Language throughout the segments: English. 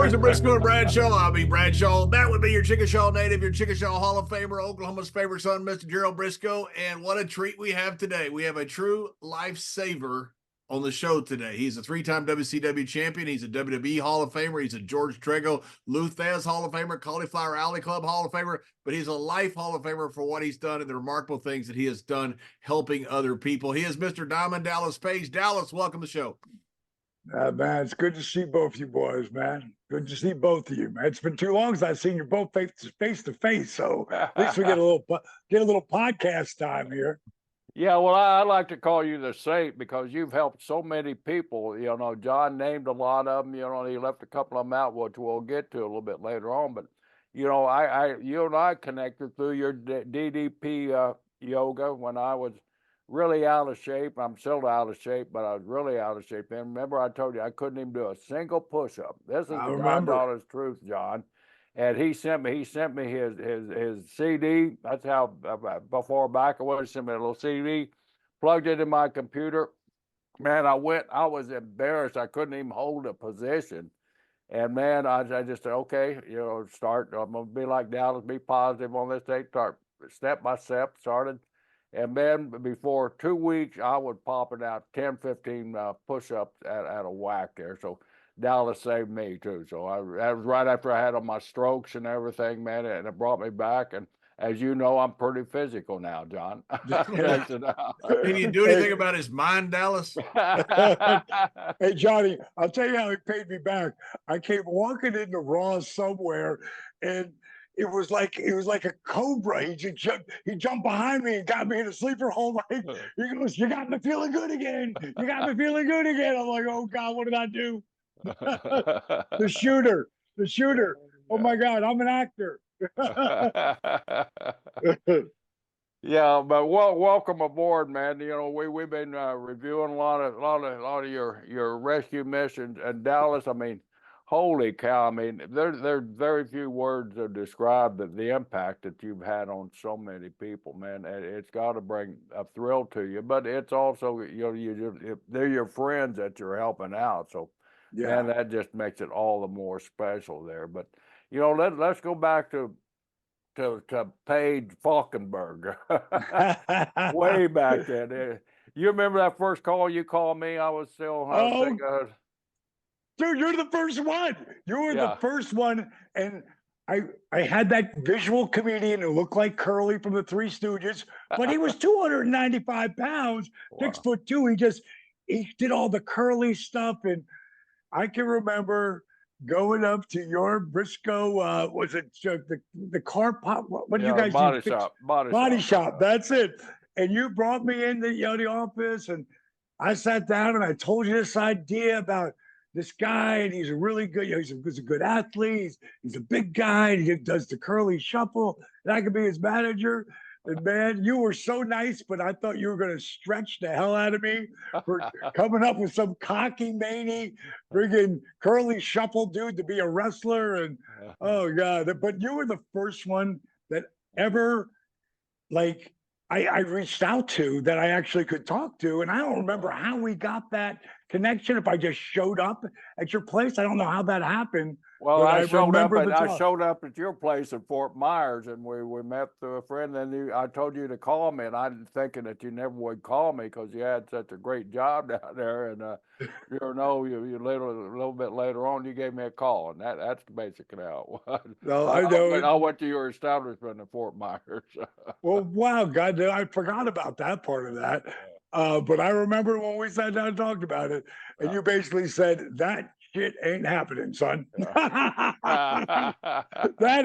Boys of Brisco and Bradshaw. I'll be Bradshaw. That would be your Chickasaw native, your Chickasaw Hall of Famer, Oklahoma's favorite son, Mr. Gerald Brisco. And what a treat we have today. We have a true lifesaver on the show today. He's a three-time WCW champion. He's a WWE Hall of Famer. He's a George Trego Luthez Hall of Famer, Cauliflower Alley Club Hall of Famer, but he's a life Hall of Famer for what he's done and the remarkable things that he has done helping other people. He is Mr. Diamond Dallas Page. Dallas, welcome to the show. Man, it's good to see both of you boys, man. Good to see both of you, man. It's been too long since I've seen you both face to face, so at least we get a little podcast time here. Yeah, well, I like to call you the saint because you've helped so many people. You know, John named a lot of them. You know, he left a couple of them out, which we'll get to a little bit later on. But you know, you and I connected through your DDP yoga when I was really out of shape. I'm still out of shape, but I was really out of shape. And remember, I told you I couldn't even do a single push-up. This is the goddaughter's truth, John. And he sent me his CD. That's how before back I was. He sent me a little CD, plugged it in my computer. Man, I was embarrassed. I couldn't even hold a position. And man, I just said, okay, you know, I'm gonna be like Dallas, be positive on this day. Start step by step, started. And man, before 2 weeks, I was popping out 10, 15 push-ups at a whack there. So Dallas saved me too. So that was right after I had all my strokes and everything, man, and it brought me back. And as you know, I'm pretty physical now, John. Can you do anything about his mind, Dallas? Hey, Johnny, I'll tell you how he paid me back. I came walking into Raw somewhere, and it was like a cobra. He jumped behind me and got me in a sleeper hold. He goes, "You got me feeling good again. You got me feeling good again." I'm like, "Oh God, what did I do?" The shooter. Oh my God, I'm an actor. Yeah, but welcome aboard, man. You know, we've been reviewing a lot of your rescue missions, and Dallas. I mean, holy cow! I mean, there's very few words to describe the impact that you've had on so many people, man. And it's got to bring a thrill to you, but it's also, you know, they're your friends that you're helping out. So, yeah, man, that just makes it all the more special there. But you know, let's go back to Paige Falkenberg, way back then. You remember that first call you called me? I was still dude, you're the first one. You were the first one, and I had that visual comedian who looked like Curly from the Three Stooges, but he was 295 pounds, wow. 6'2". He did all the Curly stuff, and I can remember going up to your Brisco, was it the car pop? What did you guys do? Body shop. That's it. And you brought me into the office, and I sat down and I told you this idea about this guy, and he's a really good, he's a good athlete. He's a big guy, and he does the Curly shuffle, and I could be his manager. And man, you were so nice, but I thought you were going to stretch the hell out of me for coming up with some cocky, maney, friggin' Curly shuffle dude to be a wrestler. And oh God, but you were the first one that ever, like, I reached out to that I actually could talk to. And I don't remember how we got that connection. If I just showed up at your place, I don't know how that happened. Well, I showed up at your place in Fort Myers, and we met through a friend. And I told you to call me, and I'm thinking that you never would call me because you had such a great job down there. And you know, a little bit later on, you gave me a call, and that's basically how it was. No, I know. I went to your establishment in Fort Myers. Well, wow, God, I forgot about that part of that. But I remember when we sat down and talked about it, and you basically said, that shit ain't happening, son. That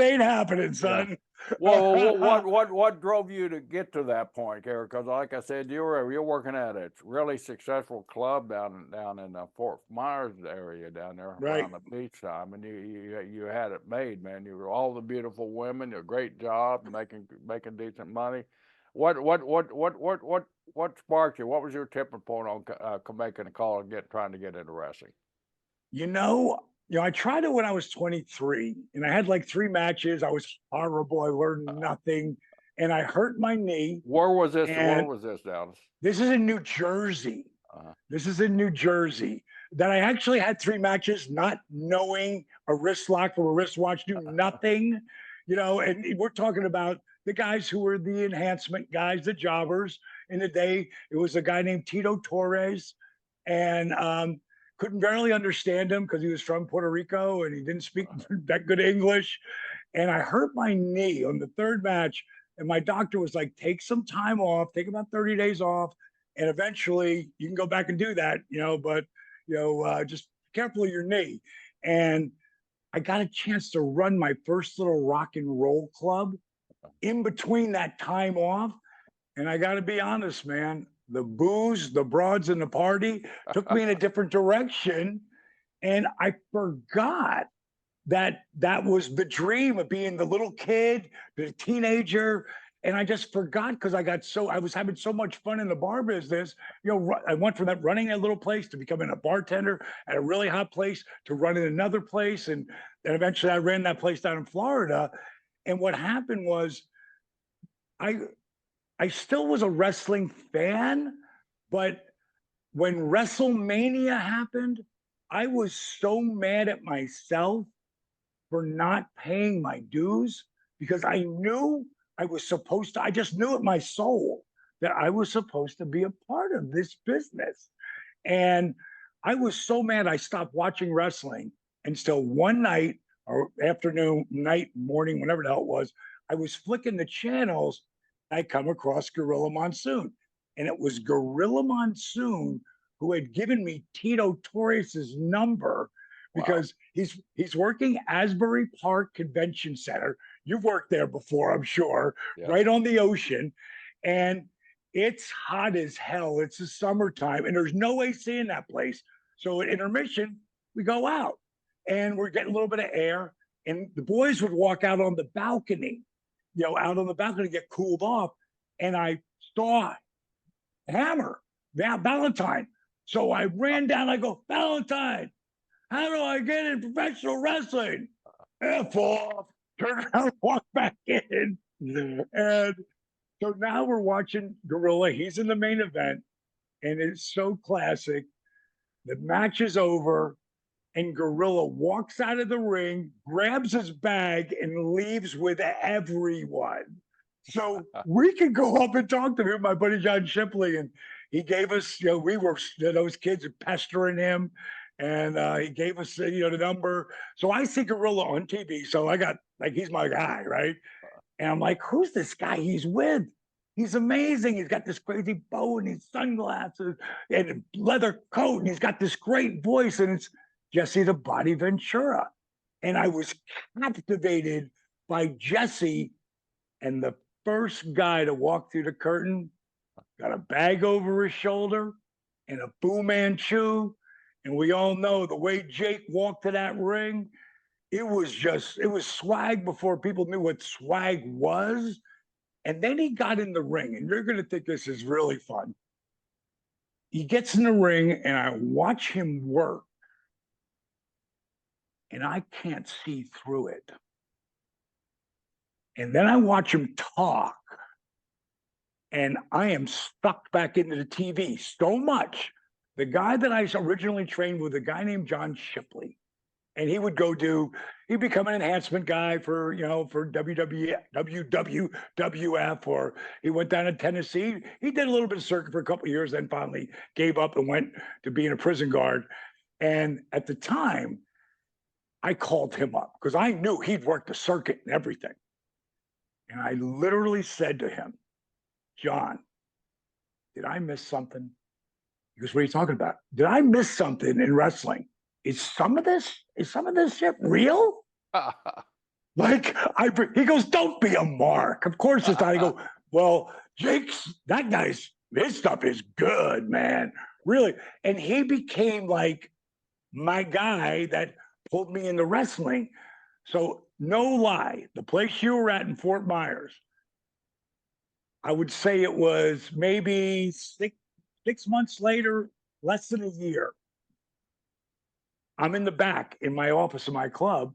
ain't happening, son. Well, what drove you to get to that point, Eric? Because like I said, you're working at a really successful club down in the Fort Myers area down there around the beach time, and you had it made, man. You were all the beautiful women, a great job, making decent money. What sparked you? What was your tipping point on making a call and trying to get into wrestling? You know, I tried it when I was 23, and I had like 3 matches. I was horrible. I learned nothing, and I hurt my knee. Where was this, Dallas? This is in New Jersey. This is in New Jersey. That I actually had 3 matches, not knowing a wrist lock from a wristwatch, do nothing, and we're talking about the guys who were the enhancement guys, the jobbers in the day. It was a guy named Tito Torres, and couldn't barely understand him because he was from Puerto Rico and he didn't speak that good English. And I hurt my knee on the third match. And my doctor was like, take some time off, take about 30 days off. And eventually you can go back and do that, but, just careful of your knee. And I got a chance to run my first little rock and roll club in between that time off. And I got to be honest, man, the booze, the broads, and the party took me in a different direction. And I forgot that was the dream of being the little kid, the teenager. And I just forgot because I was having so much fun in the bar business. I went from that running a little place to becoming a bartender at a really hot place to running another place. And then eventually I ran that place down in Florida. And what happened was I still was a wrestling fan, but when WrestleMania happened, I was so mad at myself for not paying my dues because I knew I just knew in my soul that I was supposed to be a part of this business. And I was so mad I stopped watching wrestling until one night or afternoon, night, morning, whenever the hell it was, I was flicking the channels. I come across Gorilla Monsoon. And it was Gorilla Monsoon who had given me Tito Torres's number because he's working Asbury Park Convention Center. You've worked there before, I'm sure, right on the ocean. And it's hot as hell. It's the summertime and there's no AC in that place. So at intermission, we go out and we're getting a little bit of air. And the boys would walk out on the balcony, out on the balcony to get cooled off. And I saw Hammer, Valentine. So I ran down, I go, Valentine, how do I get in professional wrestling? F off, turn around, walk back in. And so now we're watching Gorilla. He's in the main event, and it's so classic. The match is over, and Gorilla walks out of the ring, grabs his bag, and leaves with everyone. So we could go up and talk to him, my buddy John Shipley, and he gave us, we were those kids pestering him, and he gave us, the number. So I see Gorilla on TV, so I got he's my guy, right? And I'm like, who's this guy he's with? He's amazing. He's got this crazy bow and his sunglasses and a leather coat, and he's got this great voice, and it's Jesse the Body Ventura. And I was captivated by Jesse, and the first guy to walk through the curtain got a bag over his shoulder and a Fu Manchu. And we all know the way Jake walked to that ring, it was swag before people knew what swag was. And then he got in the ring, and you're going to think this is really fun. He gets in the ring, and I watch him work, and I can't see through it. And then I watch him talk, and I am stuck back into the TV so much. The guy that I originally trained with, a guy named John Shipley, and he would he'd become an enhancement guy for WWF, or he went down to Tennessee. He did a little bit of circuit for a couple of years, then finally gave up and went to being a prison guard. And at the time, I called him up because I knew he'd worked the circuit and everything. And I literally said to him, John, did I miss something? He goes, what are you talking about? Did I miss something in wrestling? Is some of this shit real? He goes, don't be a mark. Of course it's not. I go, well, his stuff is good, man. Really. And he became like my guy that pulled me into wrestling. So no lie, the place you were at in Fort Myers, I would say it was maybe six months later, less than a year. I'm in the back in my office of my club,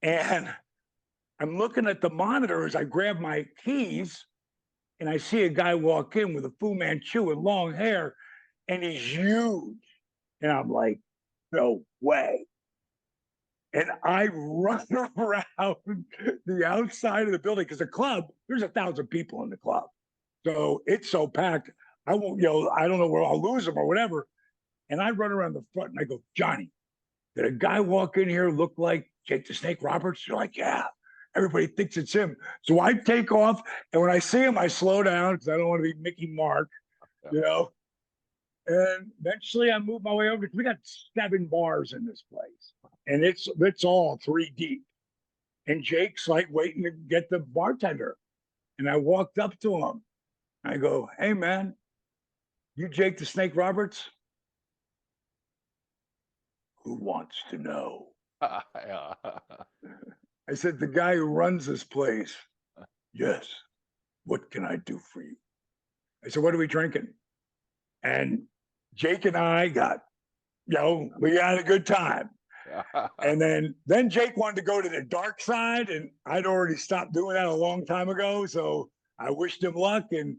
and I'm looking at the monitor as I grab my keys, and I see a guy walk in with a Fu Manchu and long hair, and he's huge. And I'm like, no way. And I run around the outside of the building because the club, there's 1,000 people in the club. So it's so packed. I won't, I don't know where I'll lose them or whatever. And I run around the front and I go, Johnny, did a guy walk in here look like Jake the Snake Roberts? You're like, yeah. Everybody thinks it's him. So I take off. And when I see him, I slow down because I don't want to be Mickey Mark, And eventually I moved my way over because we got 7 bars in this place. And it's all 3 deep. And Jake's like waiting to get the bartender. And I walked up to him. I go, hey, man, you Jake the Snake Roberts? Who wants to know? I said, the guy who runs this place. Yes. What can I do for you? I said, what are we drinking? And Jake and I got, we had a good time. And then Jake wanted to go to the dark side, and I'd already stopped doing that a long time ago. So I wished him luck. And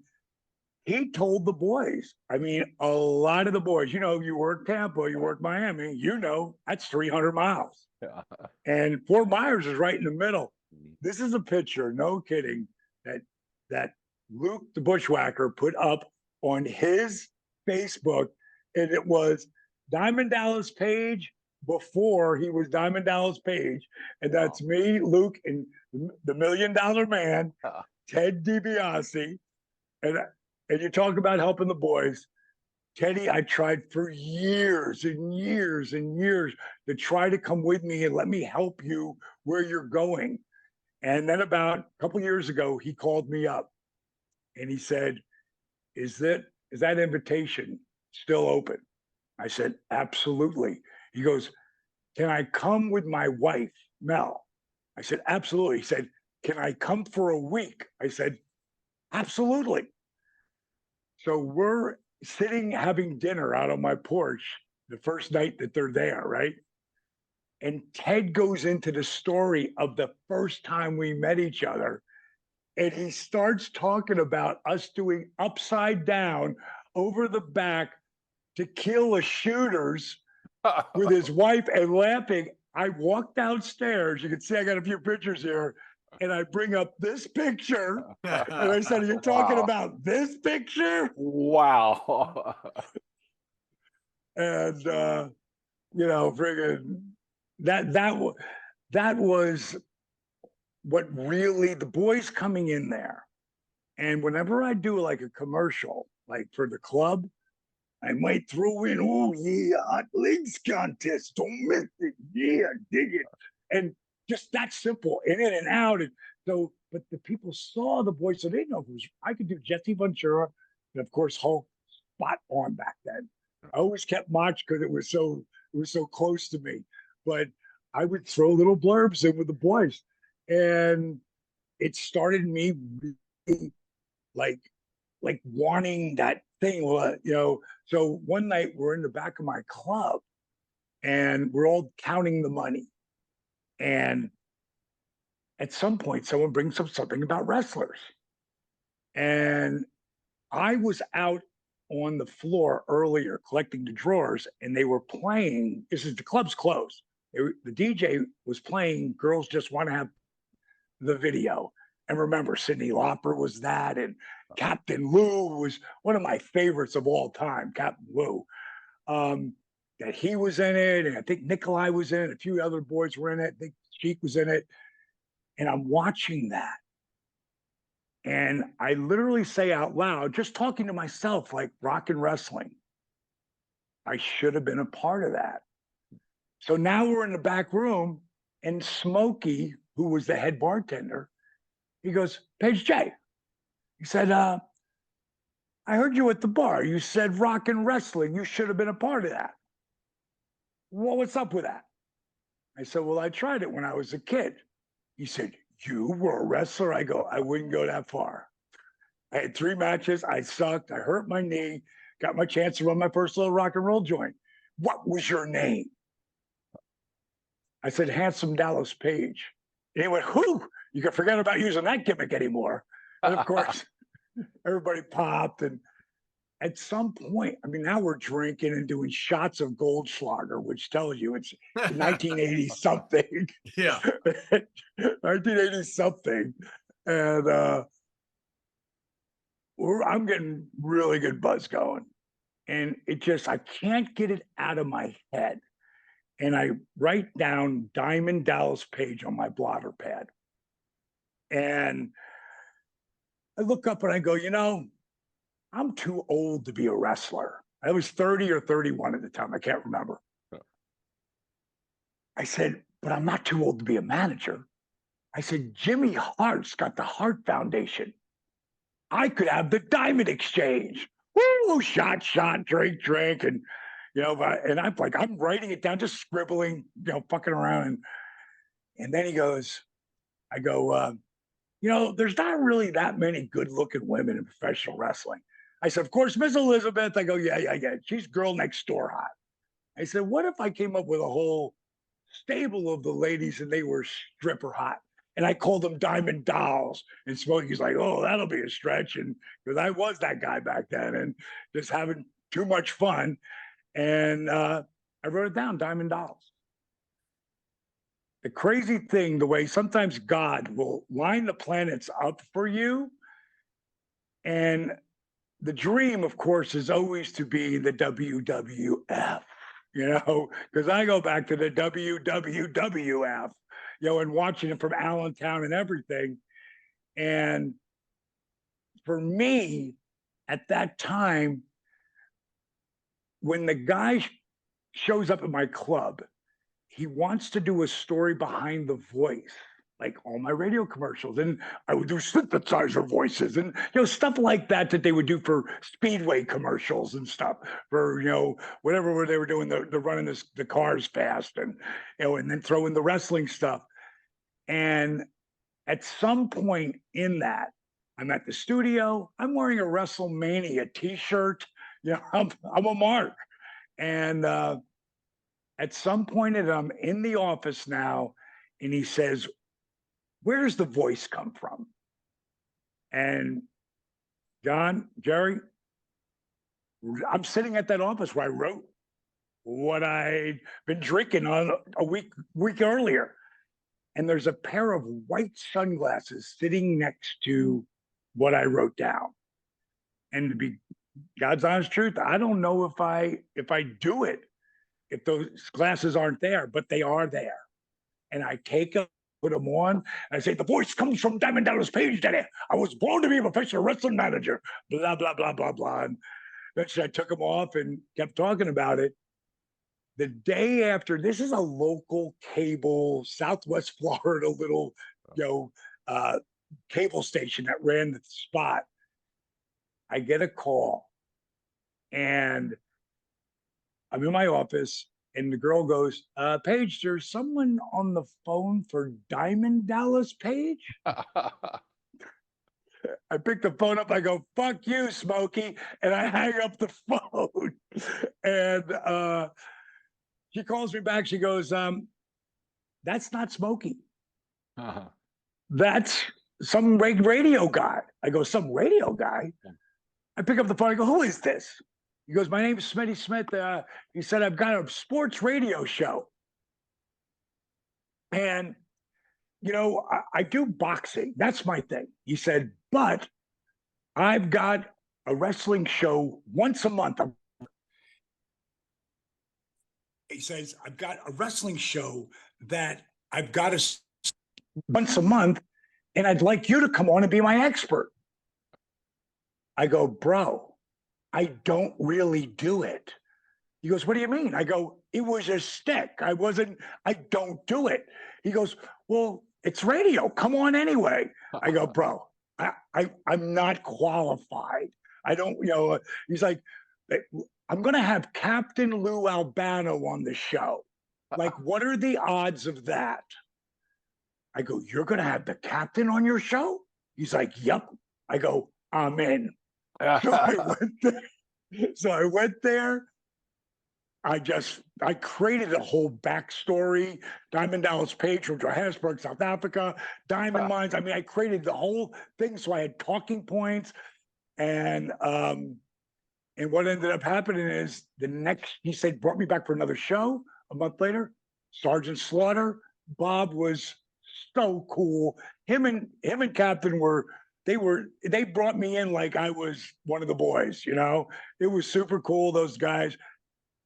he told the boys, I mean, a lot of the boys, you work Tampa, you work Miami, that's 300 miles. And Fort Myers is right in the middle. This is a picture, no kidding, that Luke the Bushwhacker put up on his Facebook, and it was Diamond Dallas Page before he was Diamond Dallas Page, and that's me, Luke, and the $1 Million Man, Ted DiBiase, and you talk about helping the boys. Teddy, I tried for years and years and years to try to come with me and let me help you where you're going. And then about a couple of years ago, he called me up and he said, is that invitation still open? I said, absolutely. He goes, can I come with my wife, Mel? I said, absolutely. He said, can I come for a week? I said, absolutely. So we're sitting having dinner out on my porch the first night that they're there, right? And Ted goes into the story of the first time we met each other. And he starts talking about us doing upside down over the back tequila shooters with his wife and laughing. I walk downstairs. You can see I got a few pictures here. And I bring up this picture. And I said, are you talking about this picture? Wow. And, friggin' that was what really, the boys coming in there. And whenever I do like a commercial, like for the club, I might throw in, oh yeah, hot legs contest, don't miss it, yeah, dig it. And just that simple, in and out. And so, but the people saw the boys, so they know I could do Jesse Ventura, and of course Hulk, spot on back then. I always kept Mach because it was so close to me. But I would throw little blurbs in with the boys, and it started me really like wanting that thing, So one night we're in the back of my club, and we're all counting the money, and at some point someone brings up something about wrestlers, and I was out on the floor earlier collecting the drawers, and they were playing. The club's closed. The DJ was playing Girls Just Want to Have the Video. And remember, Cyndi Lauper was that, and Captain Lou was one of my favorites of all time, Captain Lou. That he was in it, and I think Nikolai was in it, a few other boys were in it, I think Sheik was in it. And I'm watching that. And I literally say out loud, just talking to myself, like rock and wrestling, I should have been a part of that. So now we're in the back room, and Smokey, who was the head bartender, he goes, Paige J. He said, I heard you at the bar. You said rock and wrestling. You should have been a part of that. Well, what's up with that? I said, well, I tried it when I was a kid. He said, you were a wrestler? I go, I wouldn't go that far. I had 3 matches. I sucked. I hurt my knee. Got my chance to run my first little rock and roll joint. What was your name? I said, Handsome Dallas Page. And he went, who? You can forget about using that gimmick anymore. And of course, everybody popped. And at some point, I mean, now we're drinking and doing shots of Goldschlager, which tells you it's 1980 something. Yeah. 1980 something. And I'm getting really good buzz going. And I can't get it out of my head. And I write down Diamond Dallas Page on my blotter pad. And I look up and I go, I'm too old to be a wrestler. I was 30 or 31 at the time. I can't remember. I said, but I'm not too old to be a manager. I said, Jimmy Hart's got the Hart Foundation. I could have the Diamond Exchange. Woo, shot, drink. And, and I'm writing it down, just scribbling, fucking around. And then I go, there's not really that many good looking women in professional wrestling. I said, of course, Miss Elizabeth. I go, yeah. She's girl next door hot. I said, what if I came up with a whole stable of the ladies and they were stripper hot? And I called them Diamond Dolls. And Smokey's like, oh, that'll be a stretch. And because I was that guy back then and just having too much fun. And I wrote it down, Diamond Dolls. The crazy thing, the way sometimes God will line the planets up for you. And the dream, of course, is always to be the WWF, because I go back to the WWF, and watching it from Allentown and everything. And for me, at that time, when the guy shows up at my club, he wants to do a story behind the voice, like all my radio commercials. And I would do synthesizer voices and, stuff like that they would do for Speedway commercials and stuff for, whatever they were doing, the running the cars fast and, and then throw in the wrestling stuff. And at some point in that, I'm at the studio, I'm wearing a WrestleMania t-shirt, I'm a mark. And at some point I'm in the office now, and he says, where's the voice come from? And John, Jerry, I'm sitting at that office where I wrote what I'd been drinking on a week earlier. And there's a pair of white sunglasses sitting next to what I wrote down. And to be God's honest truth, I don't know if I do it, if those glasses aren't there, but they are there. And I take them, put them on, and I say, the voice comes from Diamond Dallas Page, Daddy. I was born to be a professional wrestling manager, blah, blah, blah, blah, blah. And then I took them off and kept talking about it. The day after, this is a local cable, Southwest Florida, little, cable station that ran the spot. I get a call, and I'm in my office, and the girl goes, Paige, there's someone on the phone for Diamond Dallas Page. I pick the phone up. I go, fuck you, Smokey. And I hang up the phone. And she calls me back. She goes, that's not Smokey. Uh-huh. That's some radio guy. I go, some radio guy? I pick up the phone. I go, who is this? He goes, my name is Smitty Smith. He said, I've got a sports radio show. And, I do boxing. That's my thing. He said, but I've got a wrestling show once a month. He says, I've got a wrestling show that I've got once a month, and I'd like you to come on and be my expert. I go, bro, I don't really do it. He goes, what do you mean? I go, it was a stick. I don't do it. He goes, well, it's radio. Come on anyway. I go, bro, I'm not qualified. I don't, he's like, I'm going to have Captain Lou Albano on the show. Like, what are the odds of that? I go, you're going to have the captain on your show? He's like, yep. I go, I'm in. So I went there. I created a whole backstory. Diamond Dallas Page from Johannesburg, South Africa, Diamond Mines. I mean, I created the whole thing. So I had talking points. And And what ended up happening is he said, brought me back for another show a month later. Sergeant Slaughter, Bob was so cool. Him and Captain they brought me in like I was one of the boys, you know. It was super cool, those guys.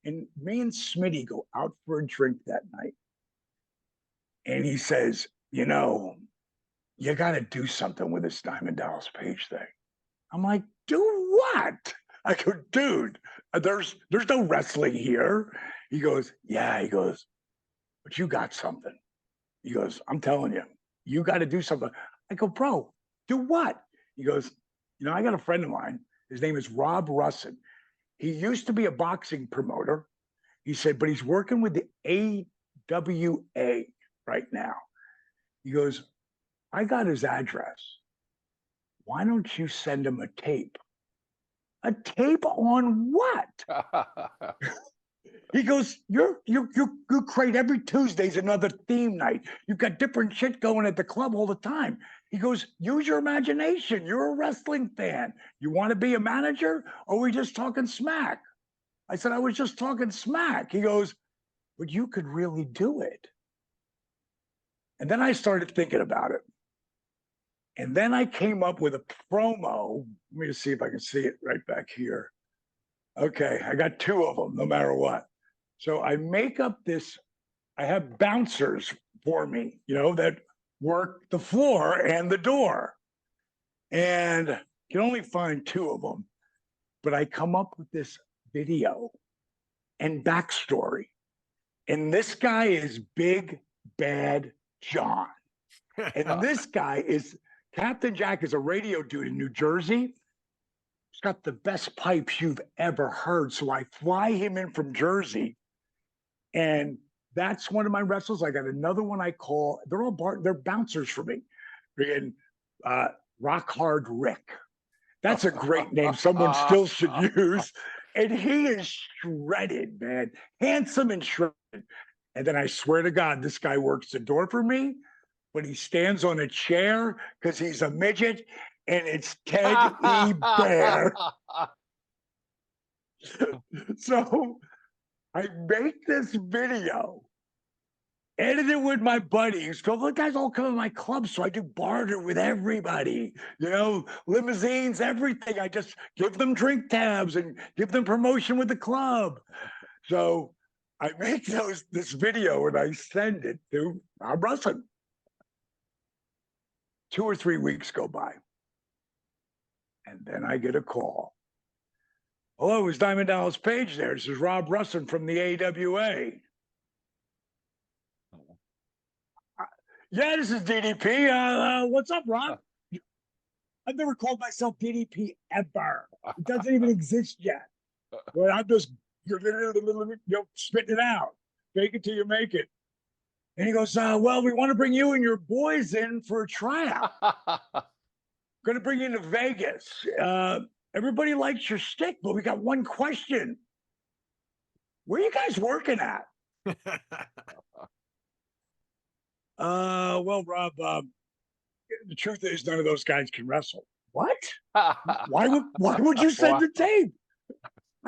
And me and Smitty go out for a drink that night. And he says, you know, you got to do something with this Diamond Dallas Page thing. I'm like, do what? I go, dude, there's no wrestling here. He goes, yeah. He goes, but you got something. He goes, I'm telling you, you got to do something. I go, bro, do what? He goes, you know, I got a friend of mine. His name is Rob Russin. He used to be a boxing promoter. He said, but he's working with the AWA right now. He goes, I got his address. Why don't you send him a tape? A tape on what? He goes, you create every Tuesday's another theme night. You've got different shit going at the club all the time. He goes, use your imagination. You're a wrestling fan. You want to be a manager, or are we just talking smack? I said, I was just talking smack. He goes, but you could really do it. And then I started thinking about it. And then I came up with a promo. Let me just see if I can see it right back here. Okay, I got two of them, no matter what. So I make up this, I have bouncers for me, you know, that work the floor and the door. And you can only find two of them. But I come up with this video and backstory. And this guy is Big Bad John. And this guy is, Captain Jack is a radio dude in New Jersey. He's got the best pipes you've ever heard. So I fly him in from Jersey. And that's one of my wrestlers. I got another one I call, they're bouncers for me. And Rock Hard Rick. That's a great name someone still should use. And he is shredded, man. Handsome and shredded. And then I swear to God, this guy works the door for me, but he stands on a chair because he's a midget, and it's Ted E. Bear. So I make this video, edit it with my buddies. So the guys all come to my club, so I do barter with everybody. You know, limousines, everything. I just give them drink tabs and give them promotion with the club. So I make this video and I send it to Rob Russin. 2 or 3 weeks go by. And then I get a call. Hello, is Diamond Dallas Page there? This is Rob Russin from the AWA. Yeah, this is DDP. What's up, Rob? I've never called myself DDP ever. It doesn't even exist yet. But I'm just, spitting it out. Fake it till you make it. And he goes, well, we want to bring you and your boys in for a tryout. Going to bring you to Vegas. Everybody likes your stick, but we got one question. Where are you guys working at? Well, Rob, the truth is none of those guys can wrestle. What? Why would you send the tape?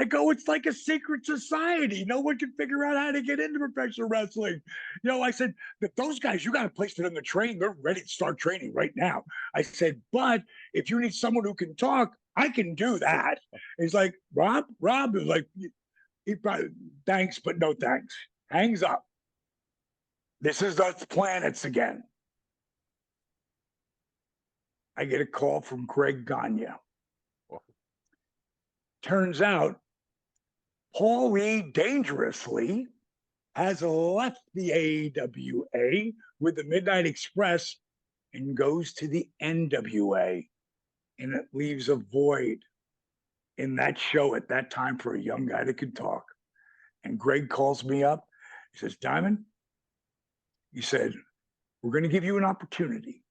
I go, it's like a secret society. No one can figure out how to get into professional wrestling. You know, I said, that those guys, you got a place for them to train. They're ready to start training right now. I said, but if you need someone who can talk, I can do that. He's like, Rob is like, he probably, thanks, but no thanks. Hangs up. This is the planets again. I get a call from Greg Gagne. Turns out, Paulie dangerously has left the AWA with the Midnight Express and goes to the NWA. And it leaves a void in that show at that time for a young guy that could talk. And Greg calls me up. He says, Diamond, he said, we're going to give you an opportunity.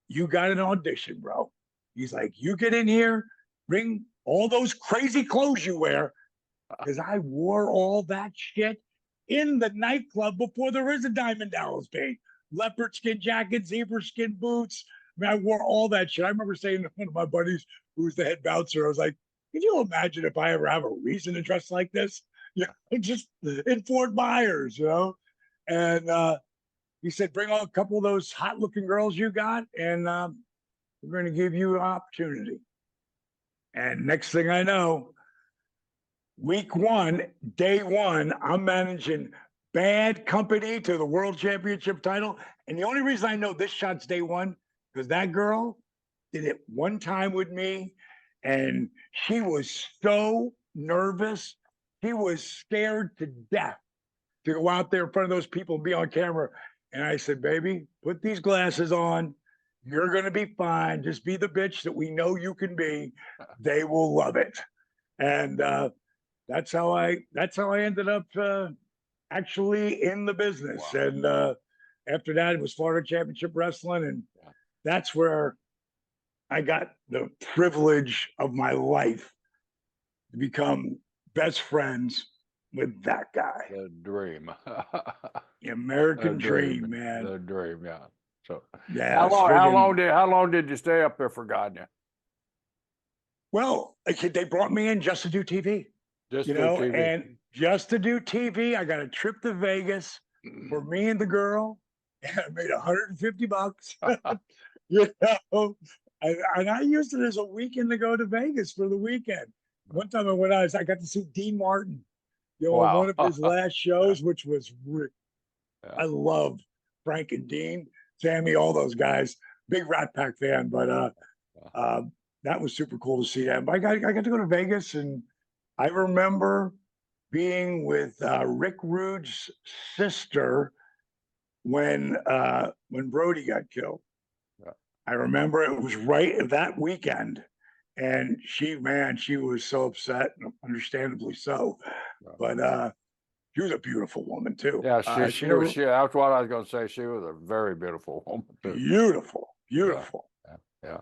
You got an audition, bro. He's like, you get in here, bring all those crazy clothes you wear, because I wore all that shit in the nightclub before there is a Diamond Dallas Page. Leopard skin jacket, zebra skin boots. I mean, I wore all that shit. I remember saying to one of my buddies who was the head bouncer, I was like, Can you imagine if I ever have a reason to dress like this? You know, just in Fort Myers, you know? And he said, bring on a couple of those hot looking girls you got, and we're going to give you an opportunity. And next thing I know, week one, day one, I'm managing Bad Company to the world championship title. And the only reason I know this shot's day one, because that girl did it one time with me, and she was so nervous. She was scared to death to go out there in front of those people and be on camera. And I said, baby, put these glasses on. You're going to be fine. Just be the bitch that we know you can be. They will love it. And that's how I ended up actually in the business. Wow. And after that, it was Florida Championship Wrestling. And that's where I got the privilege of my life to become best friends with that guy. The dream. The American dream, man. The dream, yeah. So yeah. How long did you stay up there for Gardner? Well, they brought me in just to do TV. Just to do TV. And just to do TV, I got a trip to Vegas for me and the girl, and I made $150. You know, and I used it as a weekend to go to Vegas for the weekend. One time I went out, I got to see Dean Martin, you know, on one of his last shows, which was, I love Frank and Dean, Sammy, all those guys. Big Rat Pack fan, but that was super cool to see that. But I got to go to Vegas, and I remember being with Rick Rude's sister when Brody got killed. I remember it was right that weekend, and she was so upset, understandably so. But she was a beautiful woman too. Yeah, she was. That's what I was going to say. She was a very beautiful woman too. Beautiful. Yeah.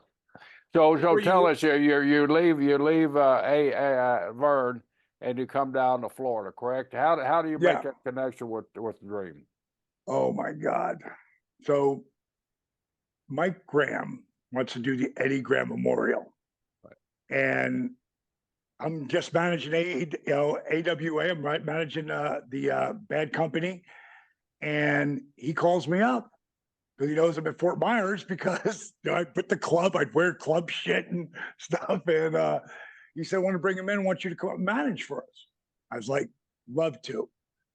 So tell us, you leave Vern, and you come down to Florida, correct? How do you make that connection with Dream? Oh my God! So Mike Graham wants to do the Eddie Graham Memorial, and I'm just managing AWA. I'm managing the Bad Company, and he calls me up because he knows I'm at Fort Myers because I put the club. I'd wear club shit and stuff, and he said, "I want to bring him in. I want you to come up and manage for us." I was like, "Love to."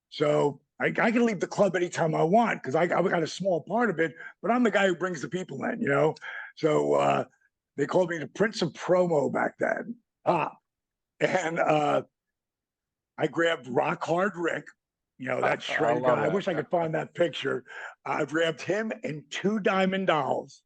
So I can leave the club anytime I want because I got a small part of it, but I'm the guy who brings the people in, you know. So they called me the Prince of Promo back then. And I grabbed Rock Hard Rick, you know, that shredded guy. I wish I could find that picture. I grabbed him and 2 diamond dolls.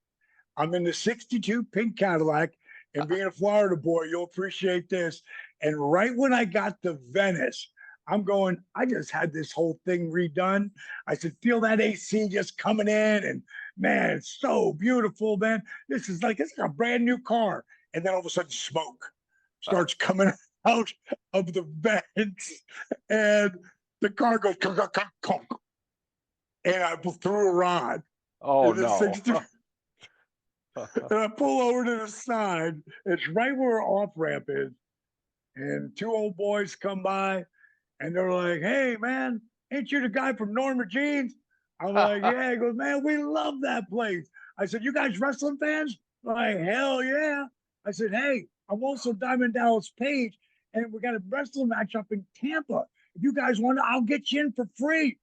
I'm in the 62 pink Cadillac, and being a Florida boy, you'll appreciate this. And right when I got to Venice, I'm going, I just had this whole thing redone. I said, feel that AC just coming in, and man, it's so beautiful, man. It's like a brand new car. And then all of a sudden, smoke starts coming out of the vents, and the car goes conk, conk, conk, and I threw a rod. Oh no! And I pull over to the side. It's right where our off ramp is, and 2 old boys come by, and they're like, "Hey, man, ain't you the guy from Norma Jeans?" I'm like, "Yeah." He goes, "Man, we love that place." I said, "You guys wrestling fans?" They're like, "Hell yeah!" I said, "Hey, I'm also Diamond Dallas Page, and we got a wrestling match up in Tampa. If you guys want to, I'll get you in for free."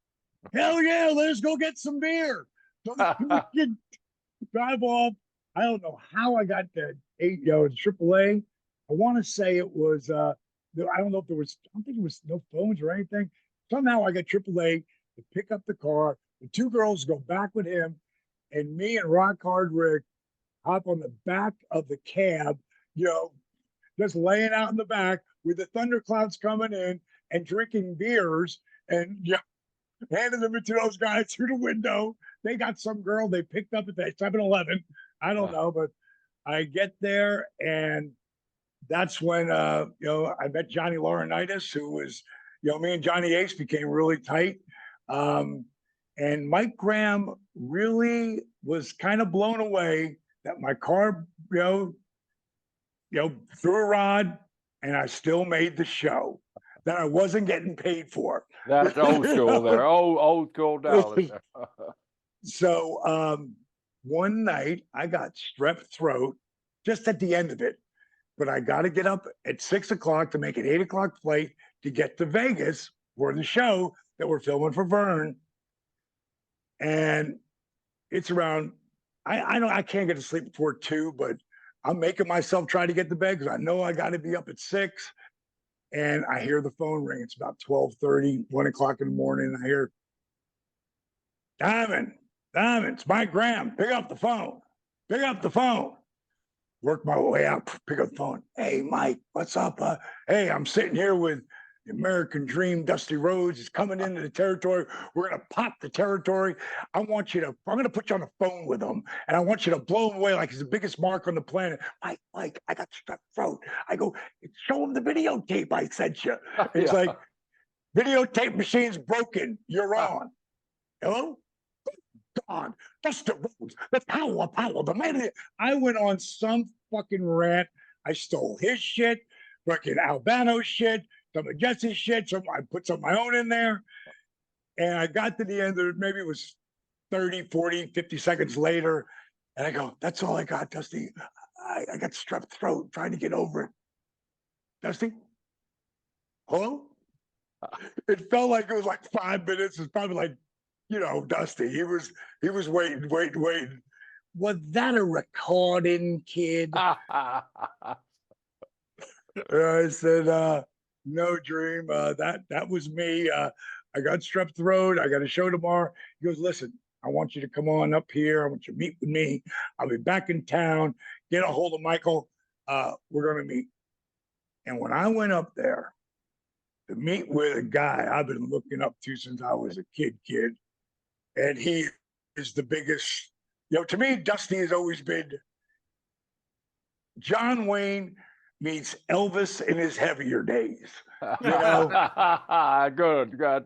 Hell yeah, let's go get some beer. So we can drive off. I don't know how I got to AAA. I want to say it was, I don't know if there was, I don't think it was no phones or anything. Somehow I got AAA to pick up the car. The 2 girls go back with him, and me and Rock Hard Rick hop on the back of the cab, you know, just laying out in the back with the thunderclouds coming in and drinking beers and handing them to those guys through the window. They got some girl they picked up at the 7-Eleven. I don't know, but I get there, and that's when I met Johnny Laurinaitis, who was, me and Johnny Ace became really tight. And Mike Graham really was kind of blown away that my car, threw a rod, and I still made the show that I wasn't getting paid for. That's old school there. Old school Dallas. So one night I got strep throat just at the end of it, but I got to get up at 6 o'clock to make an 8 o'clock flight to get to Vegas for the show that we're filming for Vern. And it's around, I can't get to sleep before 2, but I'm making myself try to get to bed because I know I got to be up at 6. And I hear the phone ring. It's about 12:30, 1 o'clock in the morning. I hear, Diamond, it's Mike Graham. Pick up the phone. Pick up the phone. Work my way out, pick up the phone. Hey, Mike, what's up? Hey, I'm sitting here with the American Dream, Dusty Rhodes. Is coming into the territory. We're going to pop the territory. I'm going to put you on the phone with him, and I want you to blow him away like he's the biggest mark on the planet. Mike, I got strep throat. I go, show him the videotape I sent you. It's like, videotape machine's broken. You're on. Hello? God, that's the rules. The power, the man. I went on some fucking rant. I stole his shit, fucking Albano's shit, some of Jesse's shit. I put some of my own in there. And I got to the end of it, maybe it was 30, 40, 50 seconds later. And I go, that's all I got, Dusty. I got strep throat, trying to get over it. Dusty? Hello? It felt like it was like 5 minutes. It's probably like, Dusty, he was waiting. Was that a recording, kid? I said, no, Dream. That was me. I got strep throat. I got a show tomorrow. He goes, listen, I want you to come on up here. I want you to meet with me. I'll be back in town. Get a hold of Michael. We're going to meet. And when I went up there to meet with a guy I've been looking up to since I was a kid, and he is the biggest, to me, Dusty has always been John Wayne meets Elvis in his heavier days. Good.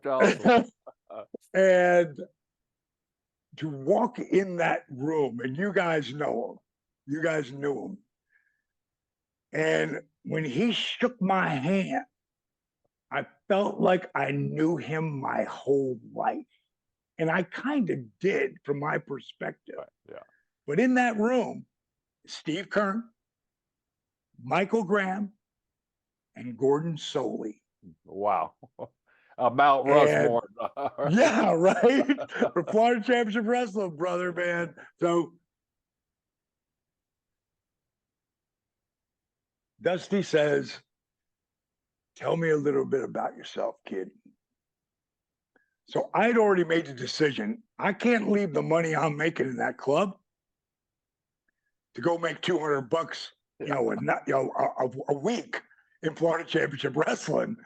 Awesome. And to walk in that room, and you guys know him, you guys knew him. And when he shook my hand, I felt like I knew him my whole life. And I kind of did from my perspective. Right, yeah. But in that room, Steve Kern, Michael Graham, and Gordon Soley. Wow. Mount Rushmore. Yeah, right. For Florida Championship Wrestling, brother, man. So Dusty says, tell me a little bit about yourself, kid. So I'd already made the decision. I can't leave the money I'm making in that club to go make $200, a week in Florida Championship Wrestling,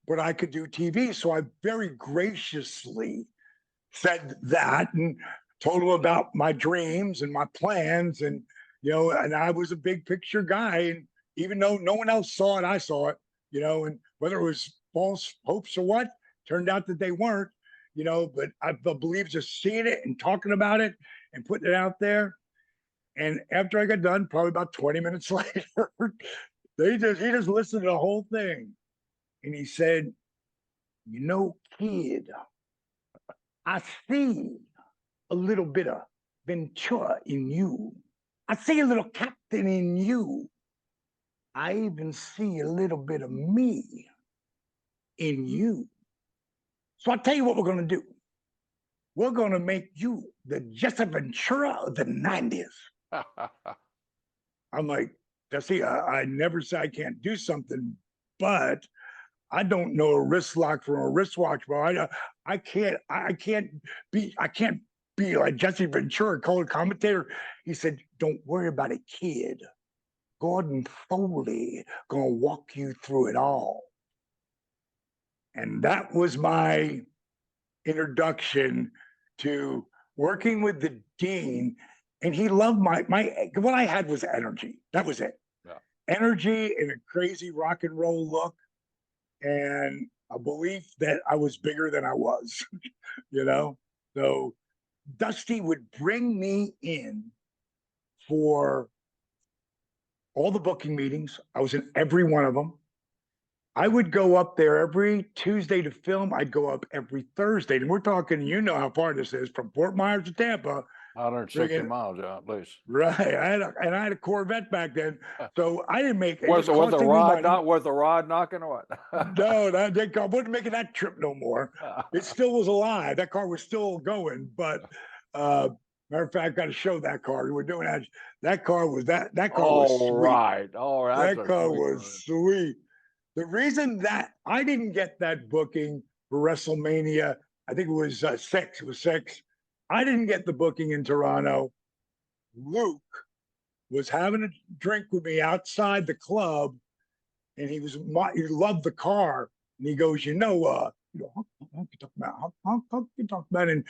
but I could do TV. So I very graciously said that and told him about my dreams and my plans. And, and I was a big picture guy. And even though no one else saw it, I saw it, and whether it was false hopes or what, turned out that they weren't. But I believe just seeing it and talking about it and putting it out there. And after I got done, probably about 20 minutes later, he just listened to the whole thing. And he said, kid, I see a little bit of Ventura in you. I see a little captain in you. I even see a little bit of me in you. So I'll tell you what we're going to do. We're going to make you the Jesse Ventura of the 90s. I'm like, Jesse, I never say I can't do something, but I don't know a wrist lock from a wristwatch, bro. I can't be like Jesse Ventura, color commentator. He said, don't worry about it, kid. Gordon Foley gonna walk you through it all. And that was my introduction to working with the Dean. And he loved what I had was energy. That was it. Yeah. Energy and a crazy rock and roll look. And a belief that I was bigger than I was, So Dusty would bring me in for all the booking meetings. I was in every one of them. I would go up there every Tuesday to film. I'd go up every Thursday. And we're talking, you know how far this is from Fort Myers to Tampa. 160 miles, yeah, at least. Right. I had a Corvette back then. So I didn't make it. Was the rod not worth the rod knocking or what? No, that car wasn't making that trip no more. It still was alive. That car was still going. But matter of fact, I got to show that car. We're doing that. That car was that car was sweet. All right. That car was sweet. The reason that I didn't get that booking for WrestleMania, I think it was 6. It was 6. I didn't get the booking in Toronto. Luke was having a drink with me outside the club, and he loved the car, and he goes, how can you talk about and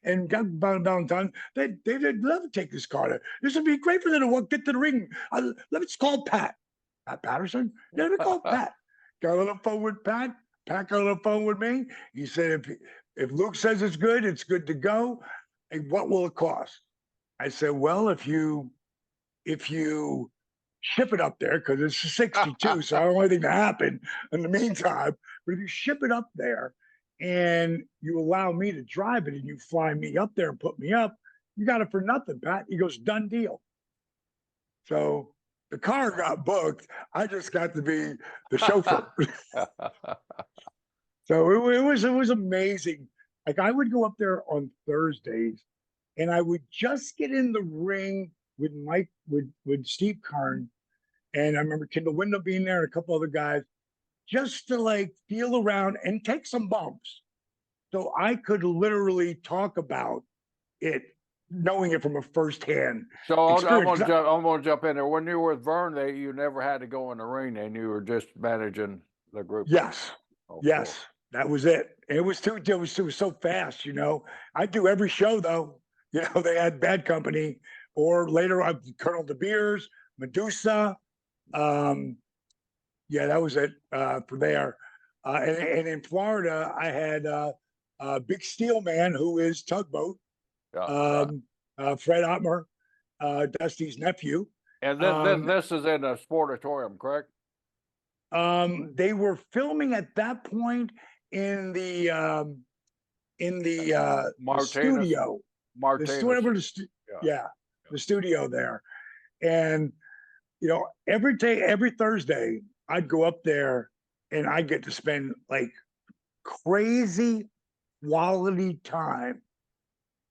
and got Valentine, they'd love to take this car. This would be great for them to get to the ring. Let's call Pat Patterson. Let me call Pat. Got on the phone with Pat. Pat got on the phone with me. He said, if Luke says it's good to go. Hey, what will it cost? I said, well, if you ship it up there, because it's 62, so I don't want anything to happen in the meantime. But if you ship it up there and you allow me to drive it and you fly me up there and put me up, you got it for nothing, Pat. He goes, done deal. So the car got booked. I just got to be the chauffeur. So it was amazing. Like, I would go up there on Thursdays and I would just get in the ring with with Steve Kern. And I remember Kendall Windham being there and a couple other guys, just to like feel around and take some bumps. So I could literally talk about it, knowing it from a firsthand. So I'm gonna jump in there. When you were with Vern, you never had to go in the ring, and you were just managing the group. Yes, yes, cool. That was it. It was so fast, I do every show though. They had Bad Company, or later I Colonel De Beers, Medusa. Yeah, that was it for there. And in Florida, I had Big Steel Man, who is Tugboat. Fred Ottmer, Dusty's nephew. And this is in a sportatorium, correct? They were filming at that point in the studio. The studio there. And every Thursday I'd go up there and I get to spend like crazy quality time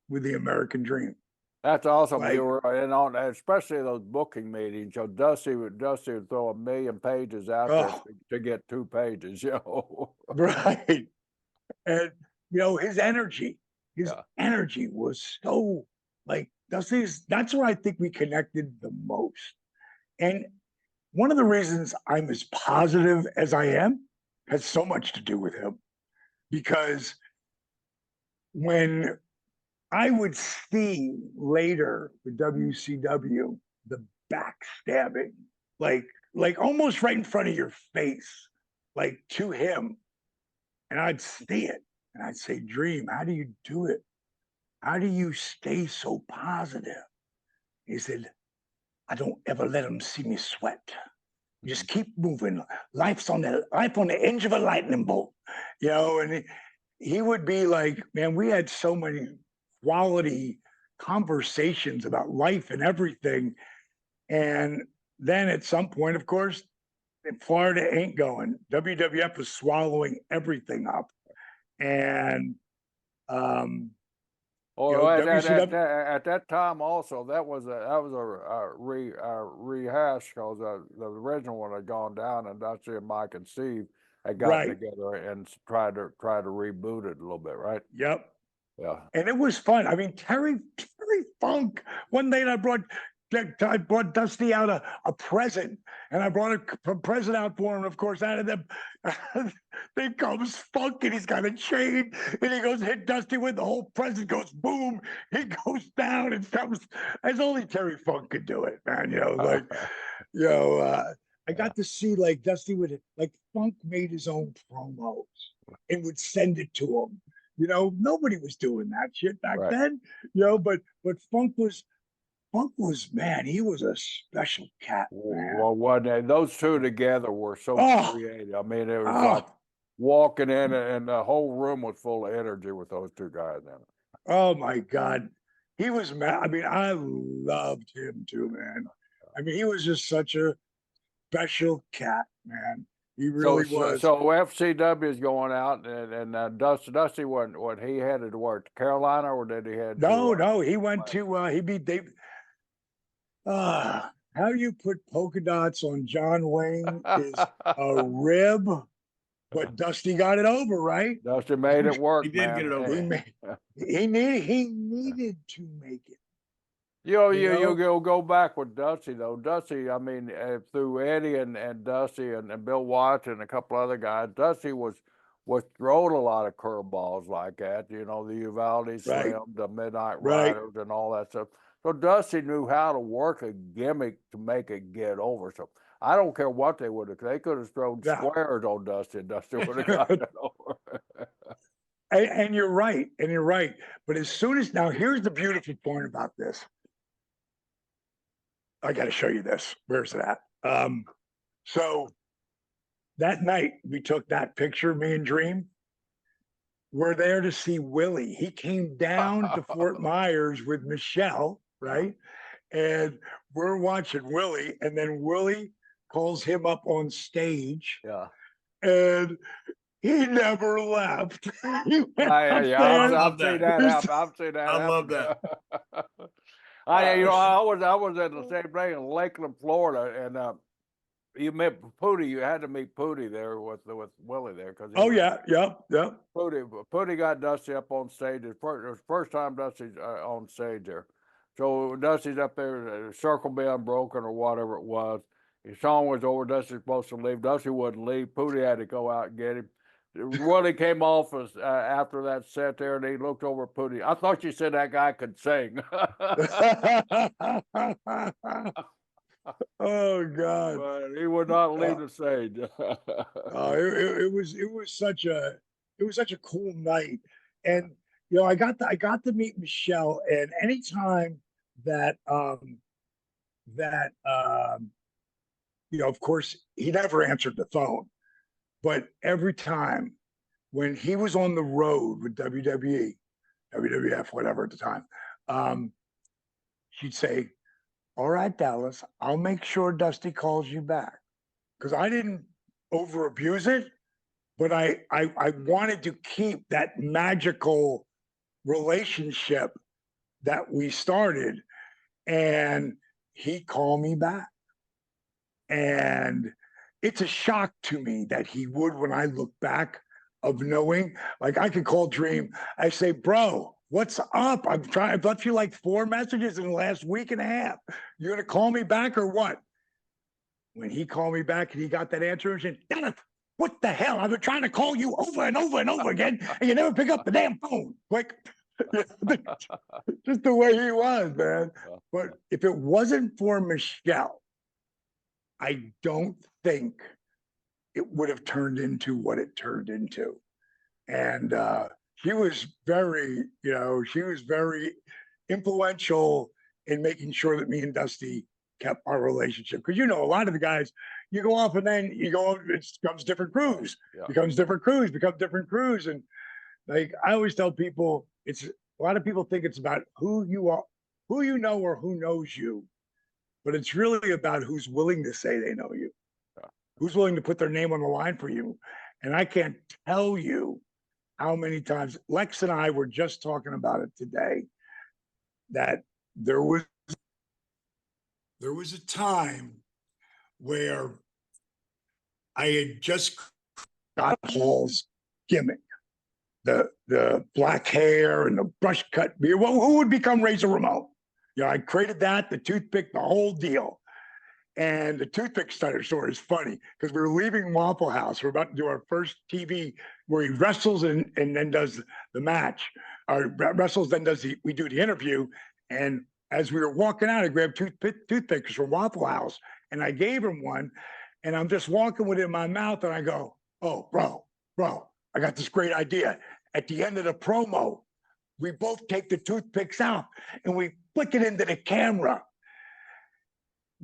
with the American Dream. That's awesome. You were in on, especially those booking meetings. So Dusty would throw 1 million pages out there to get 2 pages, Right. And his energy was so like Dusty's. That's where I think we connected the most. And one of the reasons I'm as positive as I am has so much to do with him, because when I would see later with WCW the backstabbing, like almost right in front of your face, like to him, and I'd see it and I'd say, Dream, how do you do it? How do you stay so positive? He said, I don't ever let them see me sweat. Just keep moving. Life on the edge of a lightning bolt, And he would be like, man, we had so many quality conversations about life and everything. And then at some point, of course, Florida ain't going. WWF was swallowing everything up, and at that time also that was a rehash, because the original one had gone down, and Dusty and Mike and Steve had gotten together and tried to reboot it a little bit, right? Yep. Yeah. And it was fun. I mean, Terry Funk. One day I brought Dusty out a present, and I brought a present out for him. Of course, out of them, there comes Funk, and he's got a chain, and he goes hit Dusty with, the whole present goes boom. He goes down and comes as only Terry Funk could do it, man. I got to see like Dusty would Funk made his own promos and would send it to him. Nobody was doing that shit back then. But Funk Funk was, man, he was a special cat, man. Well, those two together were so creative. I mean, it was like walking in and the whole room was full of energy with those two guys in it. Oh my God. He was mad. I mean, I loved him too, man. I mean, he was just such a special cat, man. He really was. So FCW is going out, and Dusty, what he headed to where, to Carolina, or did he head? No, he went to he beat Dave. How you put polka dots on John Wayne is a rib, but Dusty got it over, right? Dusty made it work. He did man. get it over. He needed to make it. You go back with Dusty though. Dusty, I mean, through Eddie and Dusty and Bill Watts and a couple other guys, Dusty was throwing a lot of curveballs like that. You know, the Uvalde Slim, the Midnight Riders, and all that stuff. So Dusty knew how to work a gimmick to make it get over. So I don't care what they would have. They could have thrown squares on Dusty, and Dusty would have gotten it over. And you're right. But as soon as now, here's the beautiful point about this. I got to show you this. Where's it at? So that night we took that picture, me and Dream. We're there to see Willie. He came down to Fort Myers with Michelle, right? And we're watching Willie, and then Willie calls him up on stage. Yeah. And he never left. I've seen that happen. I love that. I was at the same day in Lakeland, Florida, and you met Pootie. You had to meet Pootie there with Willie there, because Pootie got Dusty up on stage. It was first time Dusty's on stage there. So Dusty's up there, circle being broken or whatever it was. His song was over. Dusty's supposed to leave. Dusty wouldn't leave. Pootie had to go out and get him. Willie came off after that set there, and he looked over at Pootie. I thought you said that guy could sing. Oh God! But he would not leave the stage. It was such a cool night, and I got to meet Michelle, and anytime that of course he never answered the phone. But every time when he was on the road with WWE, WWF, whatever at the time, she'd say, "All right, Dallas, I'll make sure Dusty calls you back." Because I didn't over abuse it, but I wanted to keep that magical relationship that we started. And he called me back. And it's a shock to me that he would, when I look back, of knowing, like I could call Dream. I say, "Bro, what's up? I've left you like 4 messages in the last week and a half. You're going to call me back or what?" When he called me back and he got that answer, and said, "Damn it, what the hell? I've been trying to call you over and over and over again, and you never pick up the damn phone." Like, just the way he was, man. But if it wasn't for Michelle, I don't think it would have turned into what it turned into. And she was very influential in making sure that me and Dusty kept our relationship. Because a lot of the guys, you go off and then you go, it becomes different crews, becomes different crews. And like I always tell people, a lot of people think it's about who you are, who you know, or who knows you. But it's really about who's willing to say they know you, who's willing to put their name on the line for you. And I can't tell you how many times Lex and I were just talking about it today, that there was a time where I had just got Paul's gimmick, the black hair and the brush cut beard. Well, who would become Razor Ramon? I created that, the toothpick, the whole deal. And the toothpick story is funny because we were leaving Waffle House. We're about to do our first TV where he wrestles and then does the match. Or wrestles, then we do the interview. And as we were walking out, I grabbed toothpicks from Waffle House and I gave him one. And I'm just walking with it in my mouth and I go, "Oh, bro, I got this great idea. At the end of the promo, we both take the toothpicks out and we flick it into the camera.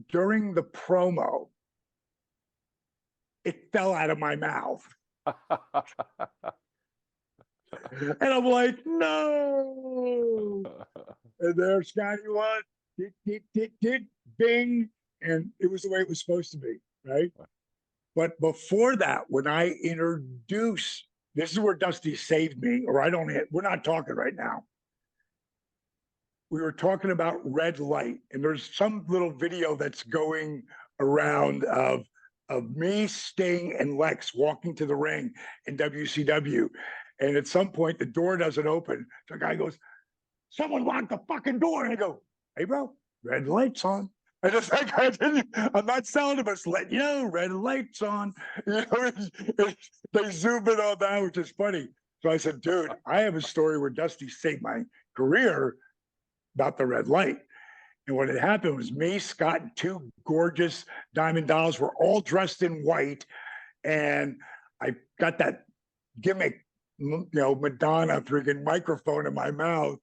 During the promo, it fell out of my mouth. And I'm like, no. And there Scotty was, bing. And it was the way it was supposed to be, right? But before that, when I introduced, this is where Dusty saved me, or we're not talking right now. We were talking about red light, and there's some little video that's going around of me, Sting, and Lex walking to the ring in WCW. And at some point, the door doesn't open. The guy goes, someone locked the fucking door. And I go, hey, bro, red light's on. I just like, I'm not selling it, but just letting you know, red light's on. You know, they zoom in on that, which is funny. So I said, dude, I have a story where Dusty saved my career about the red light. And what had happened was me, Scott, and two gorgeous Diamond Dolls were all dressed in white. And I got that gimmick, you know, Madonna freaking microphone in my mouth.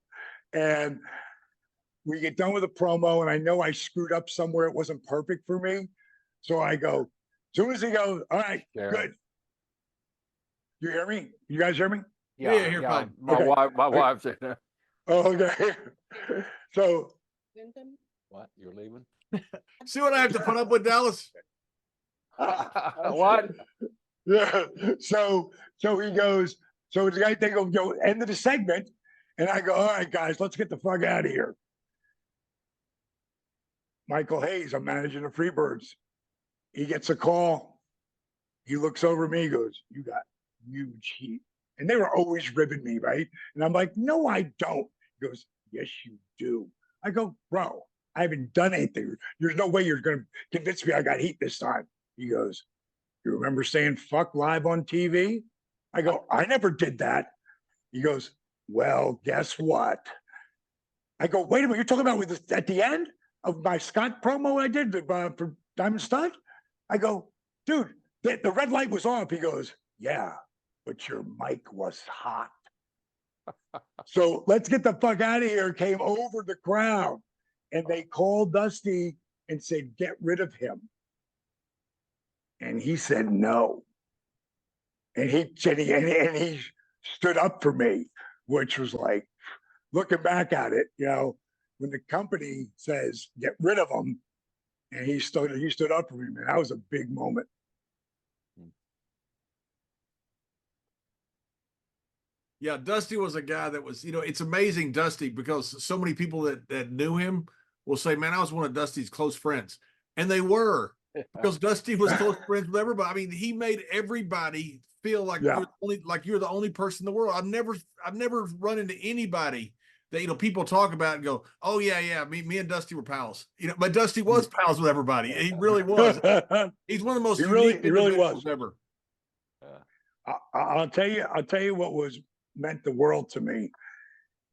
And we get done with the promo, and I know I screwed up somewhere. It wasn't perfect for me. So I go, as soon as he goes, all right, good. You hear me? You guys hear me? Yeah. My wife's in there. Oh, okay. So. What? You're leaving? See what I have to put up with, Dallas? What? Yeah. So he goes, so the guy, they go end of the segment. And I go, all right, guys, let's get the fuck out of here. Michael Hayes, I'm managing the Freebirds. He gets a call. He looks over at me, he goes, you got huge heat. And they were always ribbing me, right? And I'm like, no, I don't. He goes, yes, you do. I go, bro, I haven't done anything. There's no way you're going to convince me I got heat this time. He goes, you remember saying fuck live on TV? I go, I never did that. He goes, well, guess what? I go, wait a minute, you're talking about with this, at the end of my Scott promo I did for Diamond Stud? I go, dude, the red light was off. He goes, yeah, but your mic was hot. So let's get the fuck out of here. Came over the crowd, and they called Dusty and said, get rid of him. And he said no. And he said he stood up for me, which was like, looking back at it, you know, when the company says get rid of him, and he stood up for me, man. That was a big moment. Yeah, Dusty was a guy that was, you know, it's amazing, Dusty, because so many people that knew him will say, man, I was one of Dusty's close friends. And they were, because Dusty was close friends with everybody. I mean, he made everybody feel like you're the only person in the world. I've never run into anybody that, you know, people talk about and go, oh yeah, me and Dusty were pals. You know, but Dusty was pals with everybody. He really was. He's one of the most unique individuals ever. I'll tell you what meant the world to me.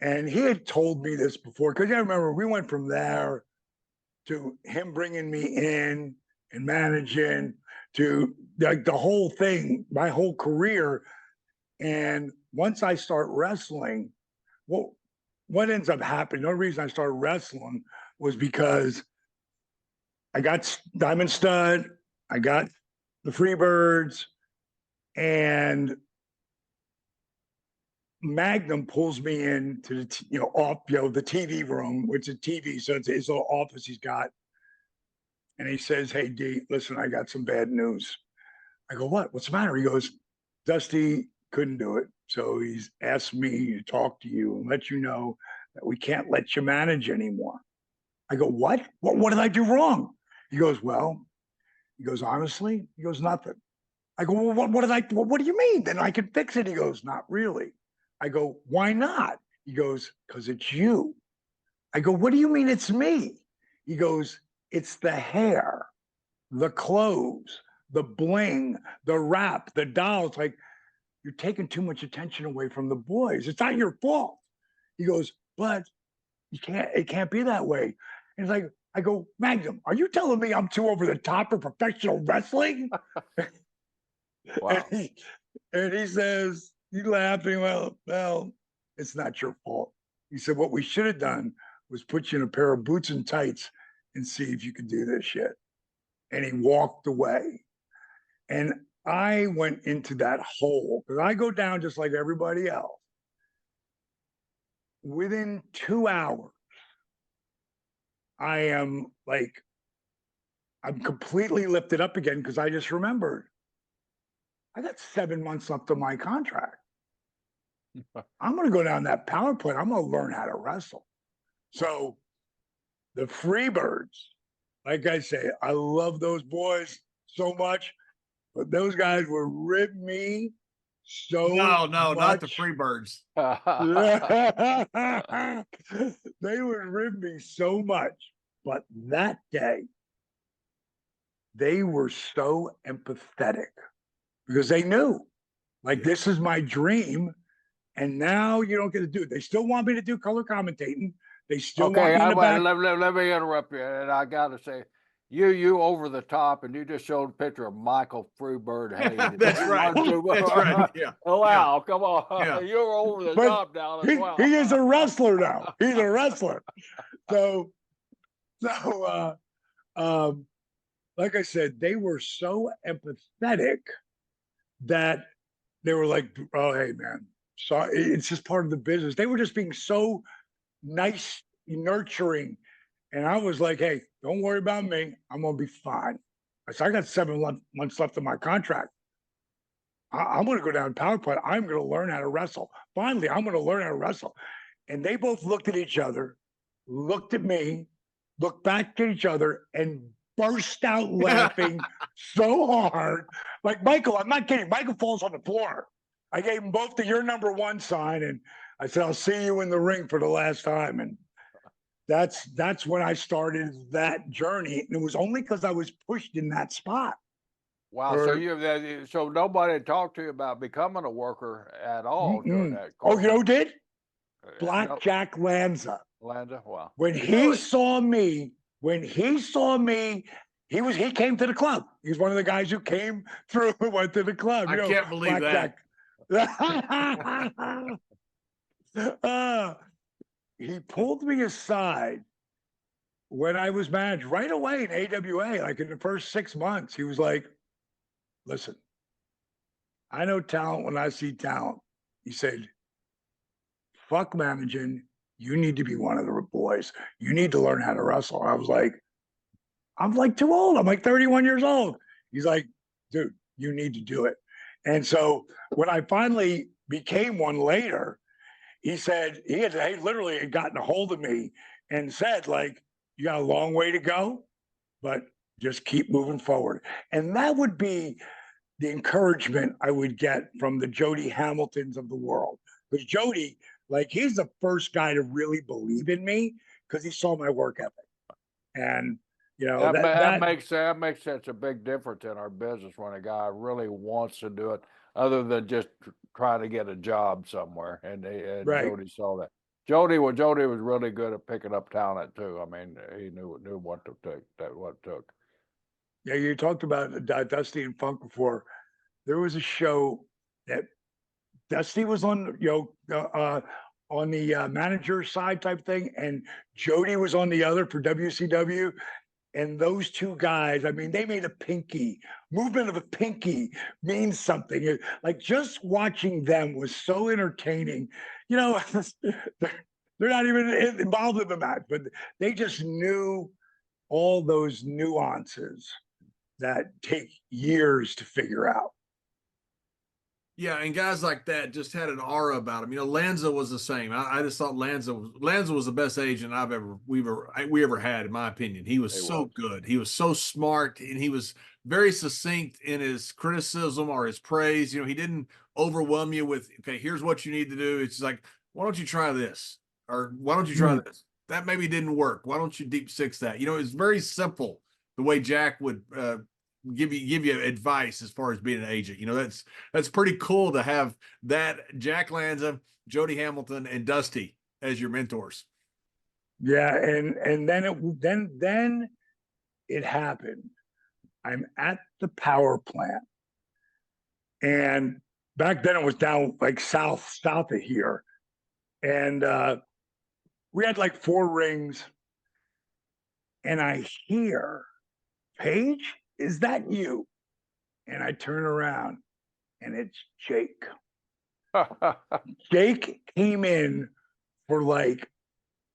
And he had told me this before, because I remember we went from there to him bringing me in and managing to like the whole thing, my whole career. And once I start wrestling, what ends up happening, the only reason I started wrestling was because I got Diamond Stud, I got the Freebirds, and Magnum pulls me into the the TV room, which is TV, so it's his little office he's got, and he says, "Hey D, listen, I got some bad news." I go, "What? What's the matter?" He goes, "Dusty couldn't do it, so he's asked me to talk to you and let you know that we can't let you manage anymore." I go, "What? What did I do wrong?" He goes, "Well," he goes, "honestly," he goes, "nothing." I go, "Well, what do you mean? Then I can fix it." He goes, "Not really." I go, "Why not?" He goes, "Because it's you." I go, "What do you mean it's me?" He goes, "It's the hair, the clothes, the bling, the rap, the dolls. Like, you're taking too much attention away from the boys. It's not your fault." He goes, "But it can't be that way." And it's like, I go, "Magnum, are you telling me I'm too over the top for professional wrestling?" Wow. And he says, he laughed, and he went, "Well, it's not your fault. He said, what we should have done was put you in a pair of boots and tights and see if you could do this shit. And he walked away. And I went into that hole because I go down just like everybody else. Within 2 hours, I'm completely lifted up again because I just remembered I got 7 months left of my contract. I'm going to go down that power plant. I'm going to learn how to wrestle. So the Freebirds, like I say, I love those boys so much, but those guys would rib me so No, much. not the Freebirds. They would rib me so much. But that day, they were so empathetic because they knew, like, this is my dream. And now you don't get to do it. They still want me to do color commentating. They still want me in the back. Let me interrupt you. And I got to say, you over the top, and you just showed a picture of Michael Freebird Hayes. That's right. That's right. Yeah. Wow, come on. Yeah. You're over the But top now as well. He is a wrestler now. He's a wrestler. So, like I said, they were so empathetic that they were like, "Oh, hey, man, so it's just part of the business." They were just being so nice, nurturing, and I was like, "Hey, don't worry about me. I'm gonna be fine." I said, "I got 7 months left of my contract. I'm gonna go down power plant. I'm gonna learn how to wrestle. Finally, I'm gonna learn how to wrestle." And they both looked at each other, looked at me, looked back at each other, and burst out laughing so hard. Like, Michael, I'm not kidding. Michael falls on the floor. I gave them both the "you're number one" sign, and I said, "I'll see you in the ring for the last time." And that's when I started that journey. And it was only because I was pushed in that spot. Wow. So nobody talked to you about becoming a worker at all during that course. Oh, you know who did? Black Jack Lanza. Lanza, wow. When he saw me, he came to the club. He was one of the guys who came through and went to the club. I can't believe that. He pulled me aside when I was managed right away in AWA, like in the first 6 months. He was like, "Listen, I know talent when I see talent." He said, "Fuck managing. You need to be one of the boys. You need to learn how to wrestle." I was like, "I'm like too old. I'm like 31 years old." He's like, "Dude, you need to do it." And so when I finally became one later, he said he literally had gotten a hold of me and said, like, "You got a long way to go, but just keep moving forward." And that would be the encouragement I would get from the Jody Hamiltons of the world. Because Jody, like, he's the first guy to really believe in me because he saw my work ethic. And, you know, that makes such a big difference in our business when a guy really wants to do it, other than just trying to get a job somewhere. And Right. Jody saw that. Jody was really good at picking up talent too. I mean, he knew what to take, what it took. Yeah, you talked about Dusty and Funk before. There was a show that Dusty was on, on the manager side type thing, and Jody was on the other for WCW. And those two guys, I mean, they made a pinky. Movement of a pinky means something. Like, just watching them was so entertaining. You know, they're not even involved in the match, but they just knew all those nuances that take years to figure out. Yeah, and guys like that just had an aura about him. You know, Lanza was the same. I just thought Lanza was the best agent we ever had, in my opinion. He was so good. He was so smart, and he was very succinct in his criticism or his praise. You know, he didn't overwhelm you with, "Okay, here's what you need to do." It's like, "Why don't you try this?" Or, "Why don't you try this? That maybe didn't work. Why don't you deep six that?" You know, it's very simple the way Jack would give you advice as far as being an agent. You know, that's pretty cool to have that Jack Lanza, Jody Hamilton, and Dusty as your mentors. Yeah, and then it happened. I'm at the power plant, and back then it was down like south of here. And we had like 4 rings. And I hear, Paige, is that you? And I turn around and it's Jake. Jake came in for like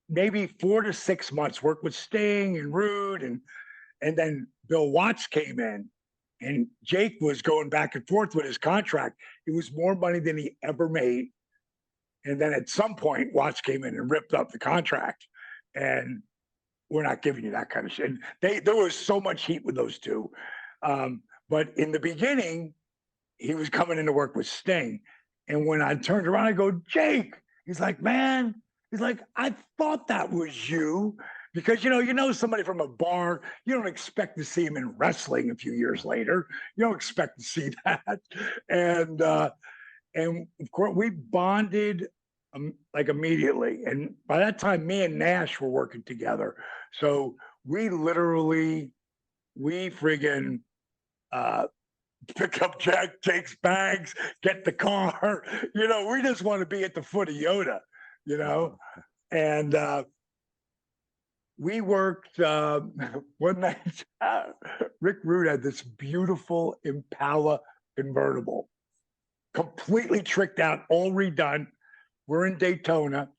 maybe 4 to 6 months, worked with Sting and Rude, and then Bill Watts came in, and Jake was going back and forth with his contract. It was more money than he ever made. And then at some point, Watts came in and ripped up the contract. And we're not giving you that kind of shit. There was so much heat with those two. But in the beginning, he was coming in to work with Sting. And when I turned around, I go, Jake. He's like, man, he's like, I thought that was you. Because, you know somebody from a bar, you don't expect to see him in wrestling a few years later. You don't expect to see that. And of course, we bonded like immediately. And by that time, me and Nash were working together. So we friggin' pick up Jake's bags, get the car. We just want to be at the foot of Yoda, and we worked one night. Rick Rude had this beautiful Impala convertible, completely tricked out, all redone. We're in Daytona.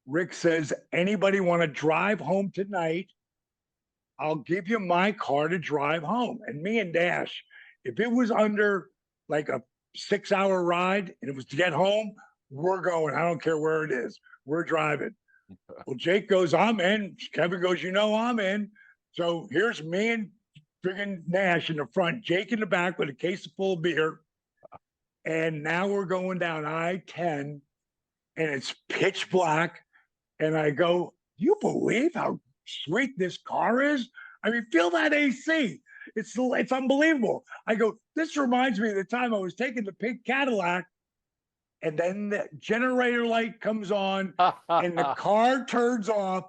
Rick says, anybody want to drive home tonight? I'll give you my car to drive home. And me and Dash, if it was under like a 6-hour ride and it was to get home, we're going. I don't care where it is. We're driving. Well, Jake goes, I'm in. Kevin goes, I'm in. So here's me and friggin' Nash in the front, Jake in the back with a case full of beer. And now we're going down I-10 and it's pitch black. And I go, you believe how sweet this car is? I mean, feel that AC. It's unbelievable. I go, this reminds me of the time I was taking the pink Cadillac and then the generator light comes on and the car turns off.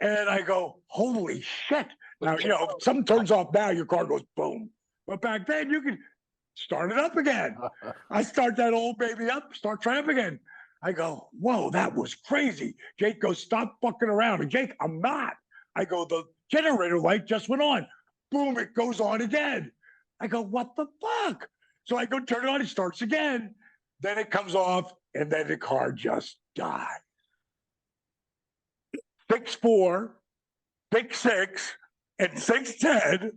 And I go, holy shit. Now, something turns off now, your car goes boom. But back then you could start it up again. I start that old baby up, start right up again. I go, whoa, that was crazy. Jake goes, stop fucking around. And Jake, I'm not. I go, the generator light just went on. Boom, it goes on again. I go, what the fuck? So I go turn it on, it starts again. Then it comes off, and then the car just dies. 6'4", 6'6", and 6'10".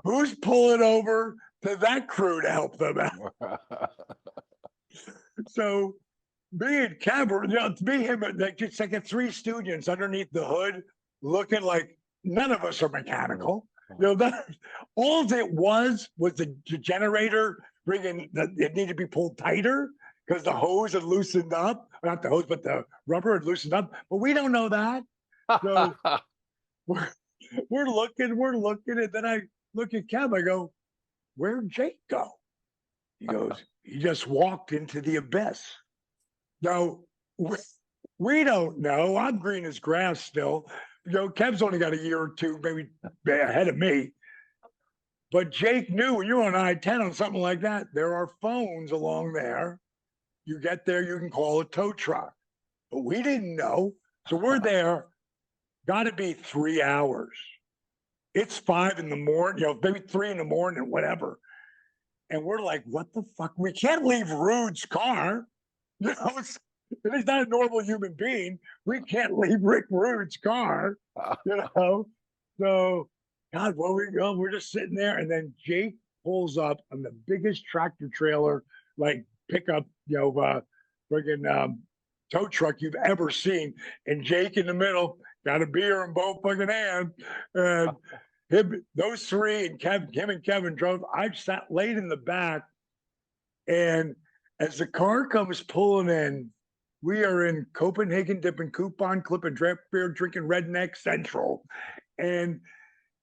Who's pulling over to that crew to help them out? So me and Cameron, me, him, it's like a 3 Stooges underneath the hood, looking like none of us are mechanical. All it was the generator bringing it needed to be pulled tighter because the hose had loosened up. Not the hose, but the rubber had loosened up. But we don't know that. So we're looking, and then I look at Kev. I go, where'd Jake go? He goes, he just walked into the abyss. Now, we don't know. I'm green as grass still. Kev's only got a year or two, maybe ahead of me. But Jake knew when you're on I-10 on something like that, there are phones along there. You get there, you can call a tow truck. But we didn't know. So we're there. Got to be 3 hours. It's 5 in the morning, maybe 3 in the morning, whatever. And we're like, what the fuck? We can't leave Rude's car. He's not a normal human being. We can't leave Rick Rude's car. So, God, where we go? We're just sitting there, and then Jake pulls up on the biggest tractor trailer, like pickup, friggin' tow truck you've ever seen. And Jake in the middle, got a beer in both fucking hands. And those 3 and him and Kevin drove. I sat late in the back, and as the car comes pulling in, we are in Copenhagen dipping coupon clipping draft beer drinking redneck central, and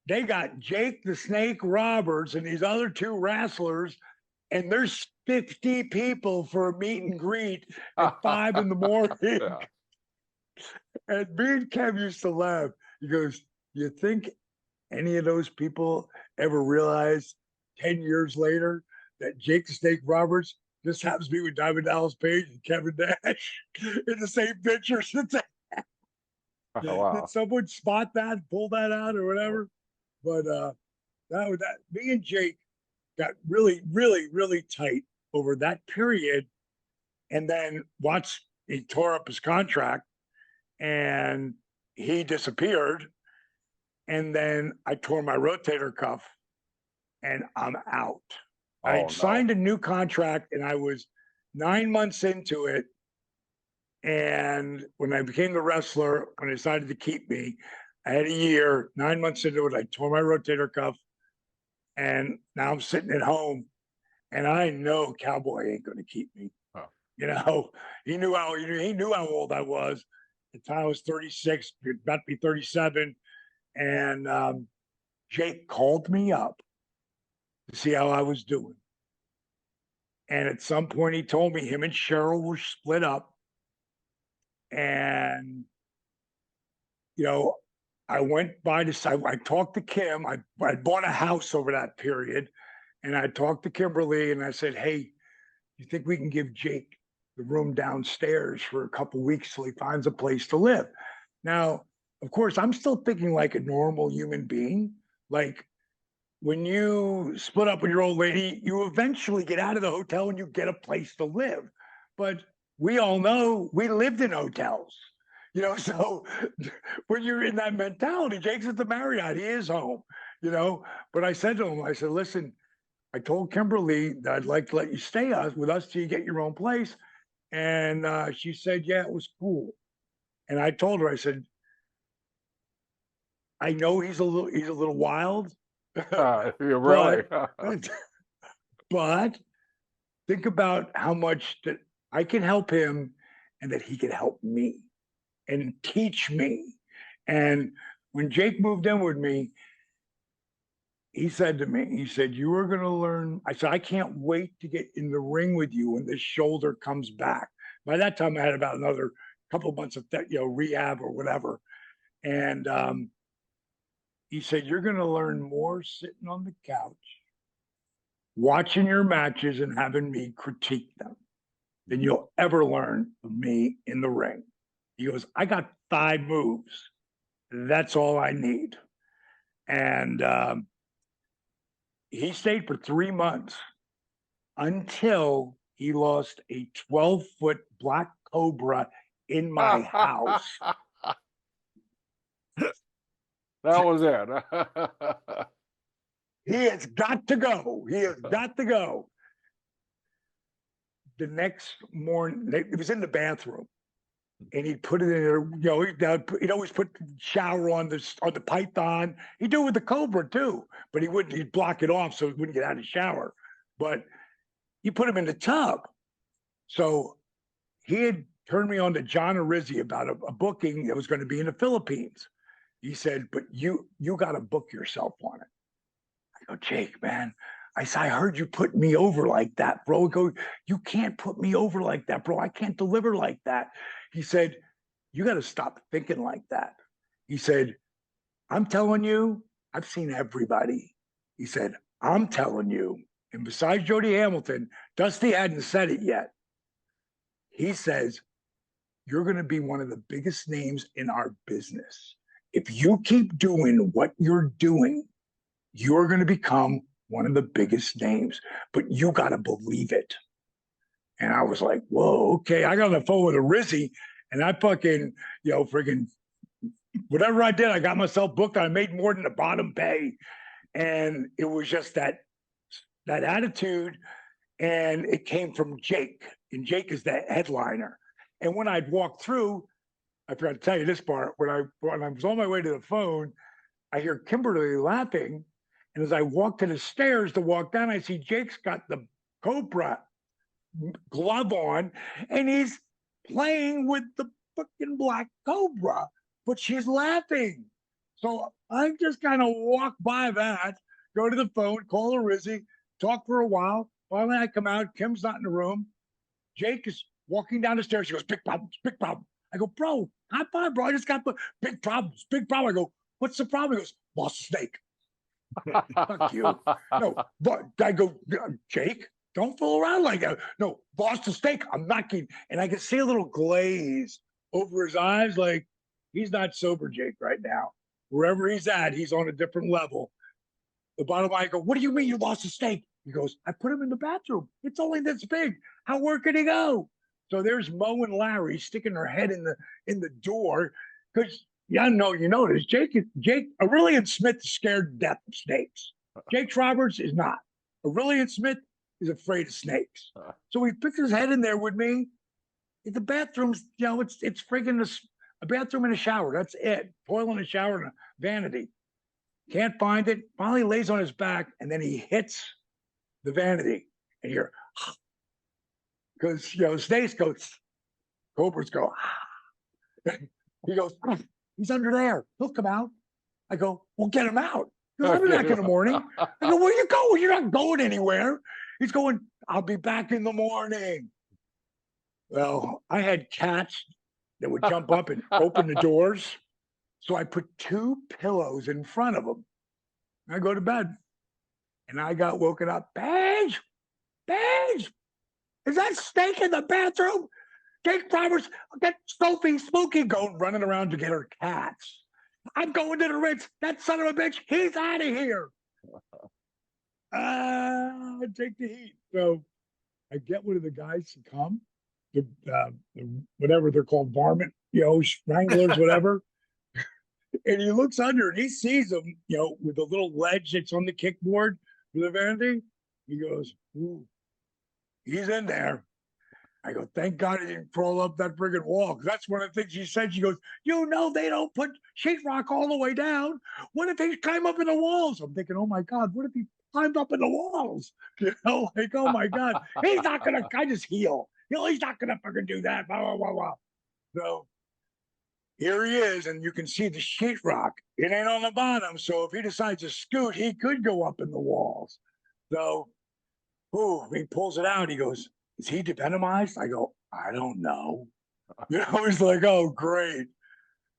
they got Jake the Snake Roberts and these other 2 wrestlers, and there's 50 people for a meet and greet at 5 in the morning. Yeah. And me and Kev used to laugh. He goes, you think any of those people ever realized 10 years later that Jake the Snake Roberts This happens to be with Diamond Dallas Page and Kevin Nash in the same picture. Wow. Did someone spot that, pull that out, or whatever? But that me and Jake got really, really, really tight over that period. And then once he tore up his contract and he disappeared. And then I tore my rotator cuff and I'm out. I had signed a new contract and I was 9 months into it. And when I became the wrestler, when they decided to keep me, I had a year, 9 months into it, I tore my rotator cuff. And now I'm sitting at home and I know Cowboy ain't going to keep me. Oh. You know, he knew how old I was. At the time I was 36, about to be 37. And Jake called me up to see how I was doing. And at some point he told me him and Cheryl were split up. And, you know, I went by I talked to Kim. I bought a house over that period. And I talked to Kimberly and I said, hey, you think we can give Jake the room downstairs for a couple of weeks till he finds a place to live? Now, of course, I'm still thinking like a normal human being. Like when you split up with your old lady, you eventually get out of the hotel and you get a place to live. But we all know we lived in hotels, you know, so when you're in that mentality, Jake's at the Marriott, he is home, you know. But I said to him, I said, listen, I told Kimberly that I'd like to let you stay with us till you get your own place. And she said, yeah, it was cool. And I told her, I said, I know he's a little wild. You're really. But think about how much that I can help him and that he can help me and teach me. And when Jake moved in with me, he said to me, he said, you are going to learn. I said, I can't wait to get in the ring with you when this shoulder comes back. By that time, I had about another couple of months of rehab or whatever. And he said, you're going to learn more sitting on the couch, watching your matches and having me critique them than you'll ever learn of me in the ring. He goes, I got 5 moves. That's all I need. And he stayed for 3 months until he lost a 12-foot black cobra in my house. That was it. He has got to go. He has got to go. The next morning, it was in the bathroom, and he'd put it in there. You know, he'd always put the shower on the python. He'd do it with the cobra too, but he wouldn't. He'd block it off so he wouldn't get out of the shower. But he put him in the tub. So he had turned me on to John Arizzi about a booking that was going to be in the Philippines. He said, but you got to book yourself on it. I go, Jake, man. I said, I heard you put me over like that, bro. I go, you can't put me over like that, bro. I can't deliver like that. He said, you got to stop thinking like that. He said, I'm telling you, I've seen everybody. He said, I'm telling you. And besides Jody Hamilton, Dusty hadn't said it yet. He says, you're going to be one of the biggest names in our business. If you keep doing what you're doing, you're going to become one of the biggest names, but you got to believe it. And I was like, whoa, okay. I got on the phone with a Rizzy and I fucking, friggin' whatever I did, I got myself booked. I made more than the bottom pay. And it was just that attitude. And it came from Jake. And Jake is the headliner. And when I'd walk through, I forgot to tell you this part, when I was on my way to the phone, I hear Kimberly laughing. And as I walk to the stairs to walk down, I see Jake's got the Cobra glove on and he's playing with the fucking black Cobra, but she's laughing. So I just kind of walk by that, go to the phone, call a Rizzy, talk for a while. Finally, I come out. Kim's not in the room. Jake is walking down the stairs. She goes, big problems, big problem. I go, bro, high five, bro. I just got big problems, big problem. I go, what's the problem? He goes, lost a snake. Fuck you. No, but I go, Jake, Don't fool around like that. No, lost a steak. I'm not kidding. And I can see a little glaze over his eyes, like he's not sober, Jake, right now. Wherever he's at, he's on a different level. The bottom line, I go, what do you mean you lost a steak? He goes, I put him in the bathroom. It's only this big. Where could he go? So there's Mo and Larry sticking their head in the door because you notice Jake Aurelian Smith is scared to death of snakes. Jake Roberts is not. Aurelian Smith is afraid of snakes. So he picks his head in there with me. The bathroom's, it's friggin' a bathroom and a shower. That's it. Toilet and a shower and a vanity. Can't find it. Finally lays on his back, and then he hits the vanity. And you're, because, snakes go, cobras go, he goes, he's under there. He'll come out. I go, well, get him out. I'll be back in the morning. I go, where you going? You're not going anywhere. He's going, I'll be back in the morning. Well, I had cats that would jump up and open the doors. So I put 2 pillows in front of them. I go to bed. And I got woken up. Paige, is that snake in the bathroom? Jake Roberts, get Sophie Spooky going running around to get her cats. I'm going to the Ritz. That son of a bitch, he's out of here. Take the heat. So I get one of the guys to come, the whatever they're called, varmint, wranglers, whatever. And he looks under and he sees him, with the little ledge that's on the kickboard for the vanity. He goes, ooh, he's in there. I go, thank God he didn't crawl up that friggin' wall. Because that's one of the things she said. She goes, they don't put sheetrock all the way down. What if he climb up in the walls? I'm thinking, oh my God, what if he climbed up in the walls? Like, oh my God, he's not going to, I just heal. He's not going to fucking do that. Blah, blah, blah, blah. So here he is, and you can see the sheetrock. It ain't on the bottom. So if he decides to scoot, he could go up in the walls. So, he pulls it out. He goes, is he devenomized? I go, I don't know. He's like, oh, great.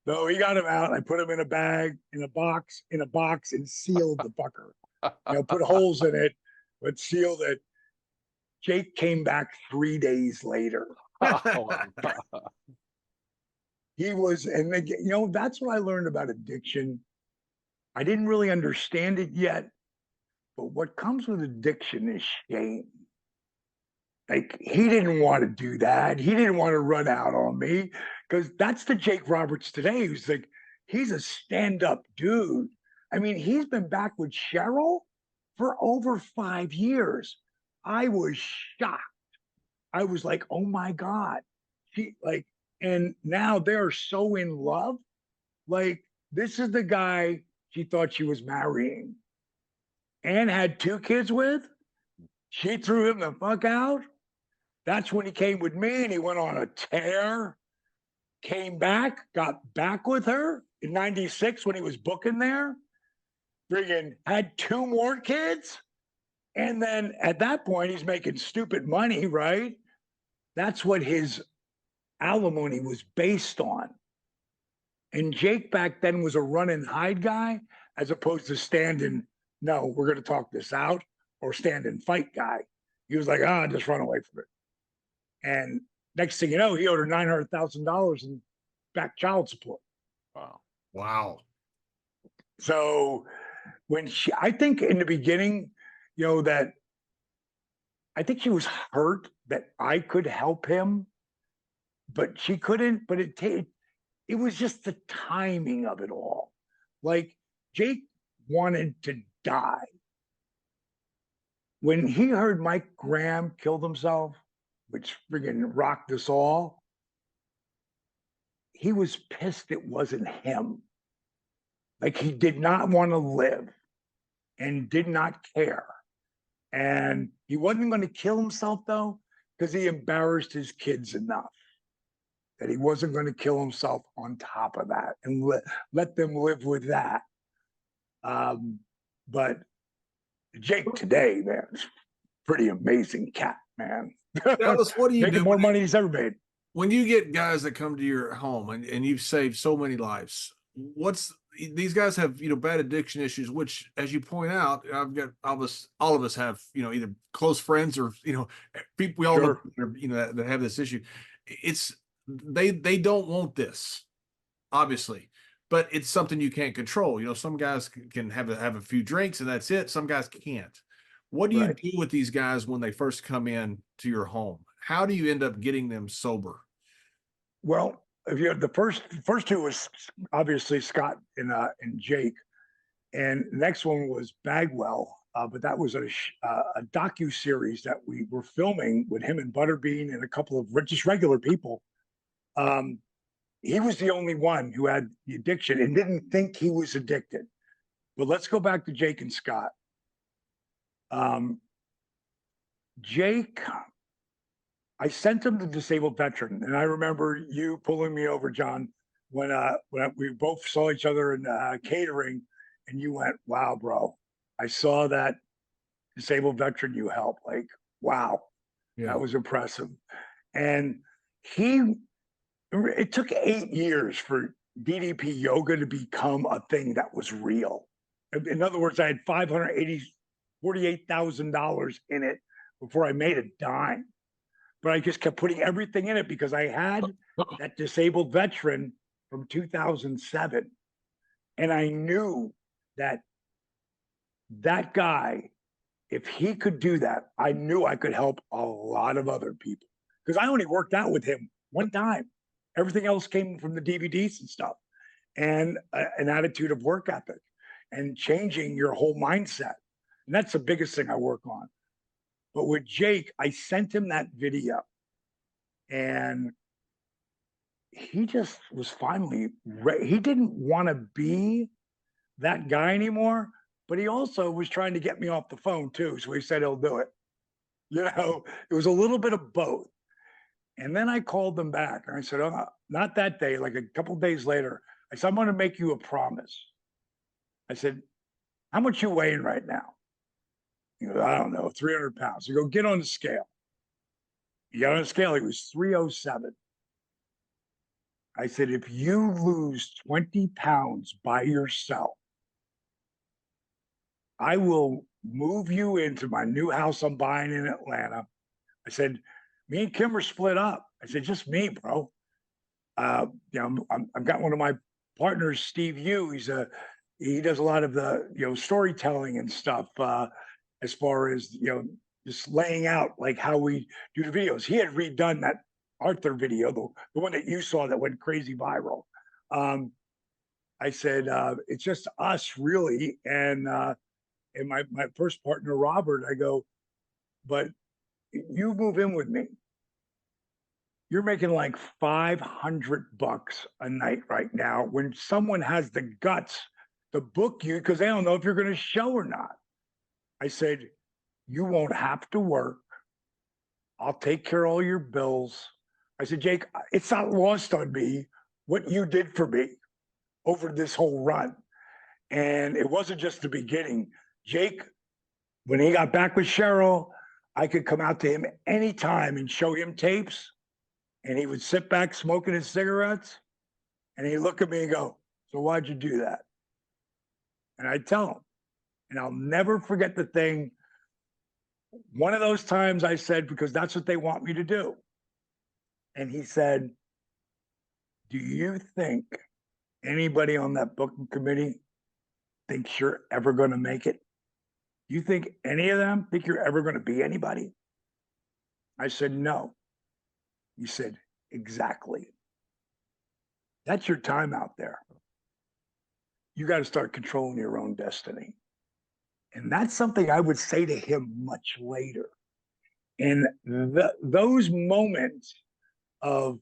So he got him out. I put him in a bag, in a box, and sealed the fucker. Put holes in it, but sealed it. Jake came back 3 days later. He was, and that's what I learned about addiction. I didn't really understand it yet, but what comes with addiction is shame. Like, he didn't want to do that. He didn't want to run out on me, because that's the Jake Roberts today who's like, he's a stand-up dude. I mean, he's been back with Cheryl for over 5 years. I was shocked. I was like, oh my God. And now they're so in love. Like, this is the guy she thought she was marrying and had 2 kids with. She threw him the fuck out. That's when he came with me, and he went on a tear, came back, got back with her in 96 when he was booking there, friggin' had 2 more kids. And then at that point, he's making stupid money, right? That's what his alimony was based on. And Jake back then was a run and hide guy, as opposed to stand and, no, we're going to talk this out, or stand and fight guy. He was like, just run away from it. And next thing you know, he owed her $900,000 in back child support. Wow. So when I think in the beginning, that I think she was hurt that I could help him, but she couldn't. But it was just the timing of it all. Like, Jake wanted to die. When he heard Mike Graham killed himself, which friggin' rocked us all, he was pissed it wasn't him. Like, he did not want to live and did not care. And he wasn't going to kill himself, though, because he embarrassed his kids enough that he wasn't going to kill himself on top of that and let them live with that. But Jake today, man, pretty amazing cat, man. Tell us, what do you Making do? More money he's ever made. When you get guys that come to your home and you've saved so many lives, what's these guys have, bad addiction issues, which, as you point out, I've got all of us have, either close friends or, people we all know, Sure. that have this issue. It's they don't want this, obviously, but it's something you can't control. Some guys can have a few drinks and that's it. Some guys can't. What do you Right. do with these guys when they first come in to your home? How do you end up getting them sober? Well, if you the first two was obviously Scott and Jake, and the next one was Bagwell. But that was a docu series that we were filming with him and Butterbean and a couple of just regular people. He was the only one who had the addiction and didn't think he was addicted. But let's go back to Jake and Scott. Jake, I sent him to disabled veteran, and I remember you pulling me over, John, when we both saw each other in catering, and you went, "Wow, bro, I saw that disabled veteran you helped. Like, wow, that was impressive." And it took 8 years for DDP yoga to become a thing that was real. In other words, I had $48,000 in it before I made a dime. But I just kept putting everything in it because I had that disabled veteran from 2007. And I knew that guy, if he could do that, I knew I could help a lot of other people. Because I only worked out with him one time. Everything else came from the DVDs and stuff, and an attitude of work ethic and changing your whole mindset. And that's the biggest thing I work on. But with Jake, I sent him that video, and he just was finally he didn't want to be that guy anymore, but he also was trying to get me off the phone too. So he said he'll do it. It was a little bit of both. And then I called them back and I said, "Oh, not that day, like a couple of days later." I said, "I'm going to make you a promise." I said, "How much you weighing right now?" He goes, "I don't know, 300 pounds." You go, "Get on the scale." He got on the scale. He was 307. I said, "If you lose 20 pounds by yourself, I will move you into my new house I'm buying in Atlanta." I said, "Me and Kim are split up." I said, "Just me, bro." I've got one of my partners, Steve Yu. He does a lot of the storytelling and stuff, as far as just laying out like how we do the videos. He had redone that Arthur video, the one that you saw that went crazy viral. I said, "It's just us, really," and my first partner, Robert, I go, "But you move in with me. You're making like $500 a night right now when someone has the guts to book you because they don't know if you're going to show or not." I said, "You won't have to work. I'll take care of all your bills." I said, "Jake, it's not lost on me what you did for me over this whole run." And it wasn't just the beginning. Jake, when he got back with Cheryl, I could come out to him anytime and show him tapes. And he would sit back smoking his cigarettes. And he'd look at me and go, "So why'd you do that?" And I'd tell him. And I'll never forget the thing. One of those times I said, because that's what they want me to do. And he said, "Do you think anybody on that booking committee thinks you're ever going to make it? Do you think any of them think you're ever going to be anybody?" I said, "No." He said, "Exactly. That's your time out there. You got to start controlling your own destiny." And that's something I would say to him much later. And those moments of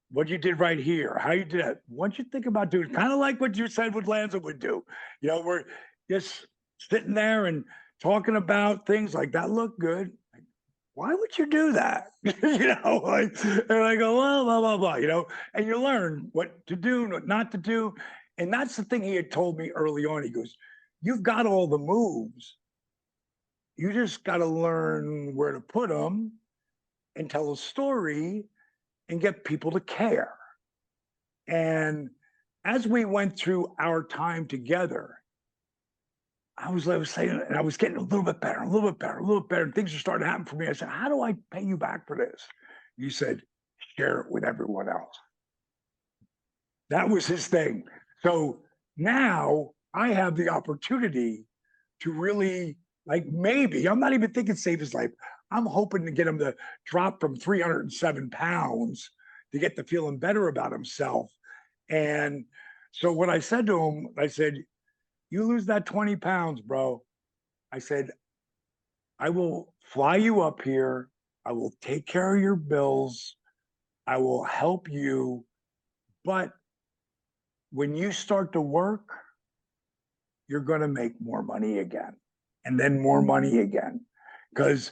what you did right here, how you did it, once you think about doing, kind of like what you said what Lanza would do, we're just sitting there and talking about things like that look good. Like, why would you do that? And I go, well, blah, blah, blah, and you learn what to do, what not to do. And that's the thing he had told me early on. He goes, "You've got all the moves. You just got to learn where to put them and tell a story and get people to care." And as we went through our time together, I was saying, and I was getting a little bit better, a little bit better, a little bit better. And things are starting to happen for me. I said, how do I pay you back for this? You said, share it with everyone else. That was his thing. So now I have the opportunity to really, like, maybe, I'm not even thinking save his life. I'm hoping to get him to drop from 307 pounds to get to feeling better about himself. And so what I said to him, I said, you lose that 20 pounds, bro. I said, I will fly you up here. I will take care of your bills. I will help you. But when you start to work, you're going to make more money again, and then more money again, because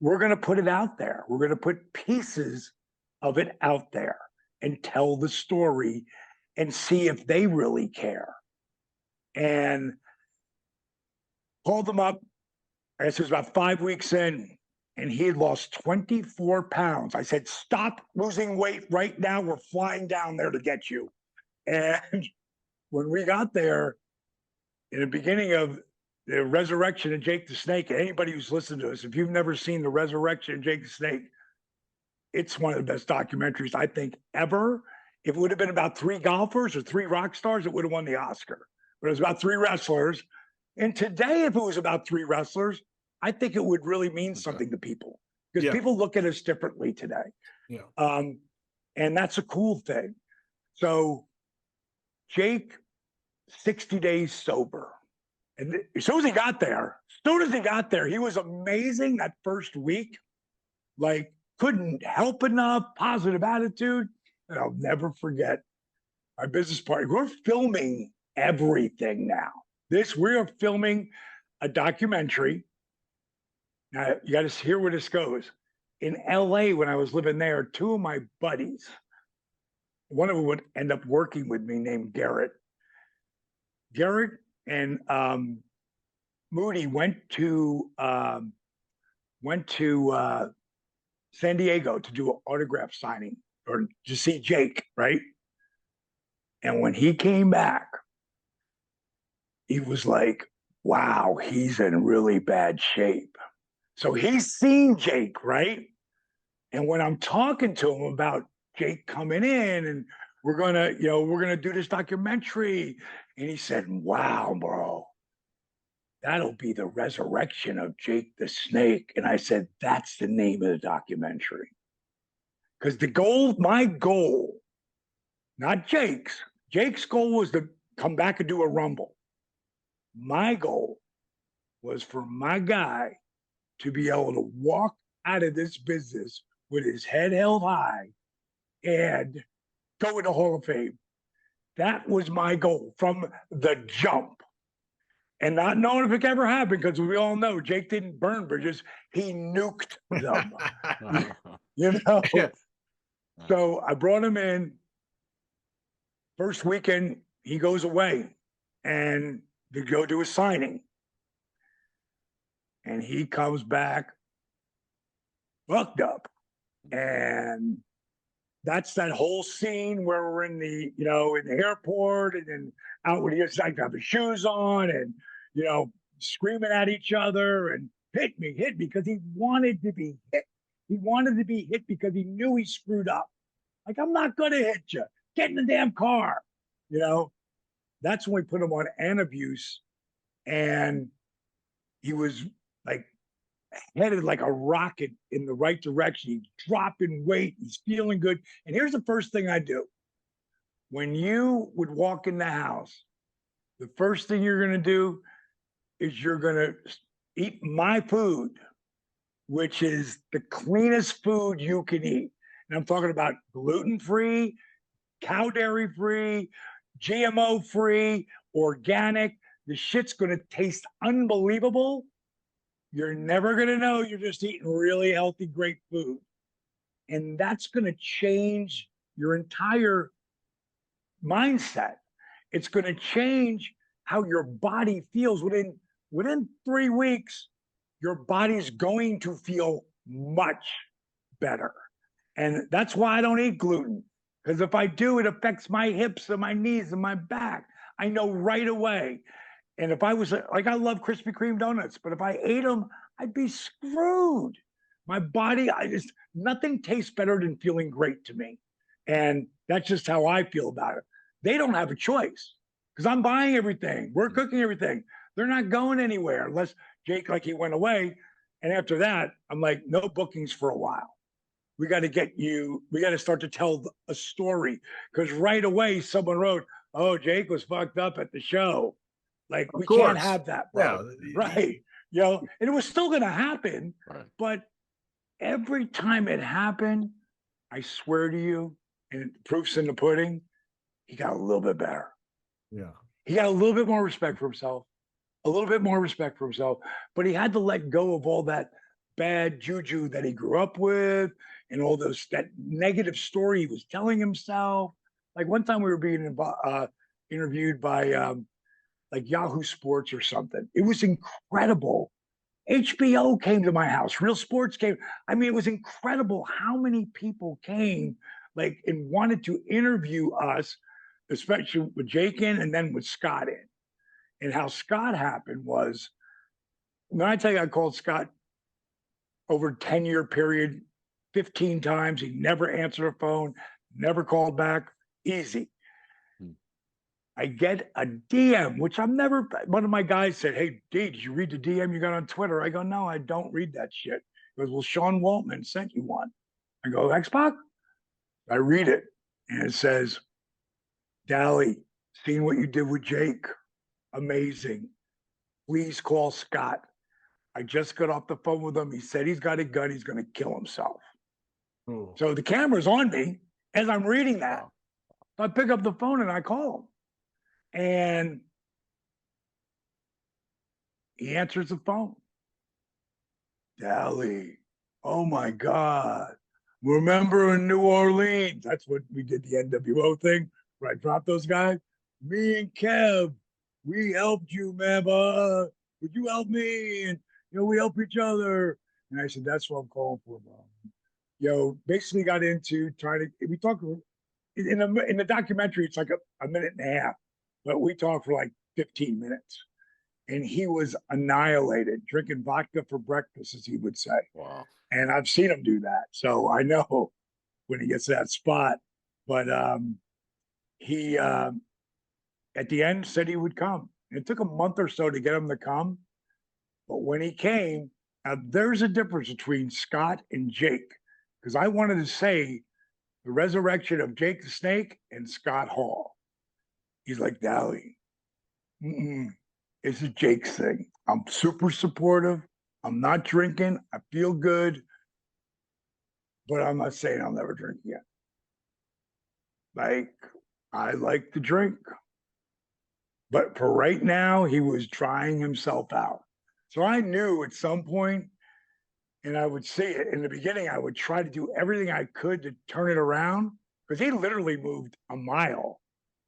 we're going to put it out there. We're going to put pieces of it out there and tell the story and see if they really care. And called him up. I guess it was about 5 weeks in, and he had lost 24 pounds. I said, stop losing weight right now. We're flying down there to get you. And when we got there, in the beginning of the resurrection of Jake the Snake, anybody who's listened to us, if you've never seen the resurrection of Jake the Snake, it's one of the best documentaries I think ever. If it would have been about 3 golfers or 3 rock stars, it would have won the Oscar. But it was about 3 wrestlers. And today, if it was about 3 wrestlers, I think it would really mean something to people, because people look at us differently today. Yeah. And that's a cool thing. So Jake, 60 days sober. And as soon as he got there, he was amazing that first week. Like, couldn't help enough, positive attitude. And I'll never forget our business partner. We're filming everything now. We are filming a documentary. Now, you got to hear where this goes. In LA, when I was living there, 2 of my buddies, one of them would end up working with me, named Gerald. Gerald and Moody went to San Diego to do an autograph signing or to see Jake, right? And when he came back, he was like, wow, he's in really bad shape. So he's seen Jake, right? And when I'm talking to him about Jake coming in and we're gonna do this documentary, and he said, wow, bro, that'll be the resurrection of Jake the Snake. And I said, that's the name of the documentary. Because my goal, not Jake's goal was to come back and do a Rumble. My goal was for my guy to be able to walk out of this business with his head held high and go in the Hall of Fame. That was my goal from the jump. And not knowing if it ever happened, because we all know Jake didn't burn bridges, he nuked them. Yeah. So I brought him in. First weekend, he goes away and to go do a signing. And he comes back fucked up. And that's that whole scene where we're in the airport, and then out when he gets like to have his shoes on and, screaming at each other and hit me, because he wanted to be hit. He wanted to be hit because he knew he screwed up. Like, I'm not going to hit you. Get in the damn car. That's when we put him on antabuse, and he was like headed like a rocket in the right direction. He's dropping weight. He's feeling good. And here's the first thing I do. When you would walk in the house, the first thing you're going to do is you're going to eat my food, which is the cleanest food you can eat. And I'm talking about gluten-free, cow dairy-free, GMO-free, organic. The shit's going to taste unbelievable. You're never going to know you're just eating really healthy, great food. And that's going to change your entire mindset. It's going to change how your body feels. Within 3 weeks, your body's going to feel much better. And that's why I don't eat gluten. Because if I do, it affects my hips and my knees and my back. I know right away. And if I was like, I love Krispy Kreme donuts, but if I ate them, I'd be screwed. My body, nothing tastes better than feeling great to me. And that's just how I feel about it. They don't have a choice because I'm buying everything. We're cooking everything. They're not going anywhere unless Jake, like he went away. And after that, I'm like, no bookings for a while. We got to start to tell a story. Because right away, someone wrote, oh, Jake was fucked up at the show. Like, we can't have that, bro. Yeah. Right. And it was still going to happen. Right. But every time it happened, I swear to you, and proof's in the pudding, he got a little bit better. Yeah. He got a little bit more respect for himself, but he had to let go of all that bad juju that he grew up with and all that negative story he was telling himself. Like one time we were being interviewed by like Yahoo Sports or something. It was incredible. HBO came to my house. Real Sports came. I mean, it was incredible how many people came like and wanted to interview us, especially with Jake in and then with Scott in. And how Scott happened was, when I tell you I called Scott over a 10-year period 15 times, he never answered a phone, never called back, easy. I get a DM, which I'm never, one of my guys said, hey, D, did you read the DM you got on Twitter? I go, no, I don't read that shit. He goes, well, Sean Waltman sent you one. I go, X-Pac? I read it, and it says, Dally, seeing what you did with Jake, amazing. Please call Scott. I just got off the phone with him. He said he's got a gun. He's going to kill himself. Ooh. So the camera's on me as I'm reading that. So I pick up the phone and I call him. And he answers the phone. Dally, oh my God. Remember in New Orleans? That's what we did, the NWO thing, where I dropped those guys. Me and Kev, we helped you, man. Would you help me? And, we help each other. And I said, that's what I'm calling for, bro. Basically got into trying to, we talked in the documentary, it's like a minute and a half. But we talked for like 15 minutes. And he was annihilated, drinking vodka for breakfast, as he would say. Wow. And I've seen him do that. So I know when he gets to that spot. But he, at the end, said he would come. It took a month or so to get him to come. But when he came, there's a difference between Scott and Jake. Because I wanted to say the resurrection of Jake the Snake and Scott Hall. He's like, Dally, it's a Jake thing. I'm super supportive. I'm not drinking. I feel good. But I'm not saying I'll never drink again. Like, I like to drink. But for right now, he was trying himself out. So I knew at some point, and I would see it. In the beginning, I would try to do everything I could to turn it around. Because he literally moved a mile,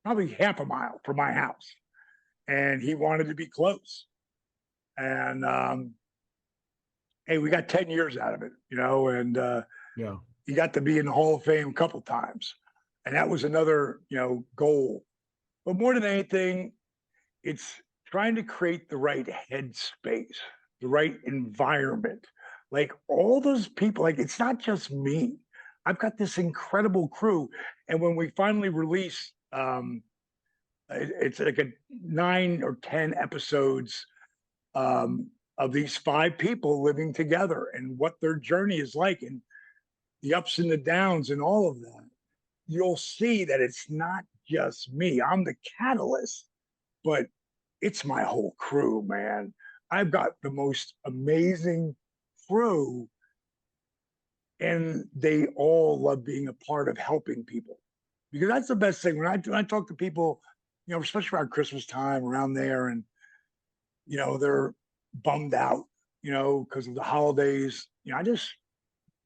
probably half a mile from my house. And he wanted to be close. And hey, we got 10 years out of it, and yeah, he got to be in the Hall of Fame a couple times. And that was another, goal. But more than anything, it's trying to create the right headspace, the right environment. Like all those people, like it's not just me. I've got this incredible crew. And when we finally release, it's like a 9 or 10 episodes of these 5 people living together and what their journey is like and the ups and the downs and all of that. You'll see that it's not just me. I'm the catalyst, but it's my whole crew, man. I've got the most amazing crew, and they all love being a part of helping people, because that's the best thing. When I talk to people, especially around Christmas time, around there, and they're bummed out, because of the holidays. I just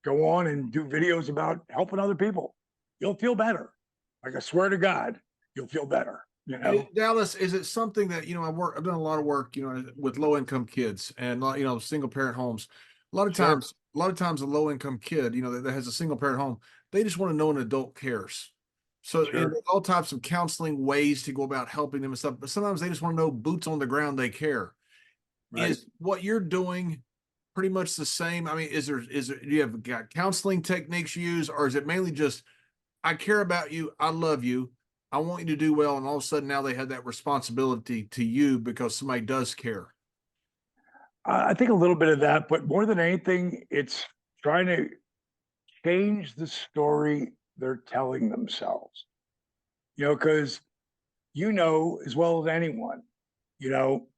go on and do videos about helping other people. You'll feel better. Like I swear to God, you'll feel better. Dallas, is it something that I've done a lot of work, with low income kids and single parent homes. A lot of times, a low income kid, that has a single parent home, they just want to know an adult cares. So Sure. and there's all types of counseling ways to go about helping them and stuff, but sometimes they just want to know boots on the ground they care. Right. Is what you're doing pretty much the same? I mean, do you have got counseling techniques you use, or is it mainly just I care about you, I love you, I want you to do well, and all of a sudden now they have that responsibility to you because somebody does care? I think a little bit of that, but more than anything, it's trying to change the story they're telling themselves. Because as well as anyone, you know,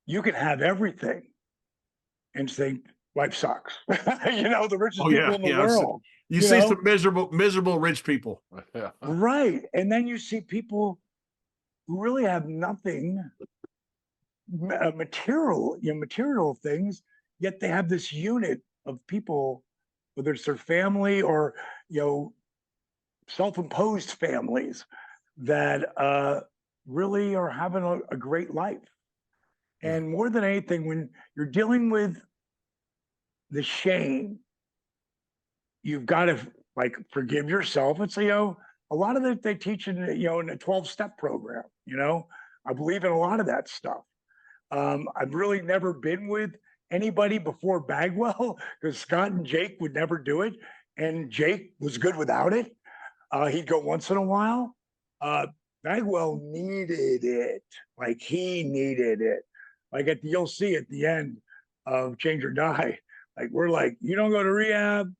you can have everything and think life sucks. The richest Oh people yeah, in the yeah. world. You You see know, some miserable rich people. Yeah. right? And then you see people who really have nothing material things, yet they have this unit of people, whether it's their family or you know self-imposed families that really are having a great life. Yeah. And more than anything, when you're dealing with the shame, you've got to like forgive yourself. It's a lot of it they teach in a 12-step program. I believe in a lot of that stuff. I've really never been with anybody before Bagwell because Scott and Jake would never do it, and Jake was good without it. He'd go once in a while. Uh, Bagwell needed it, like he needed it. Like you'll see at the end of Change or Die, like we're like, you don't go to rehab,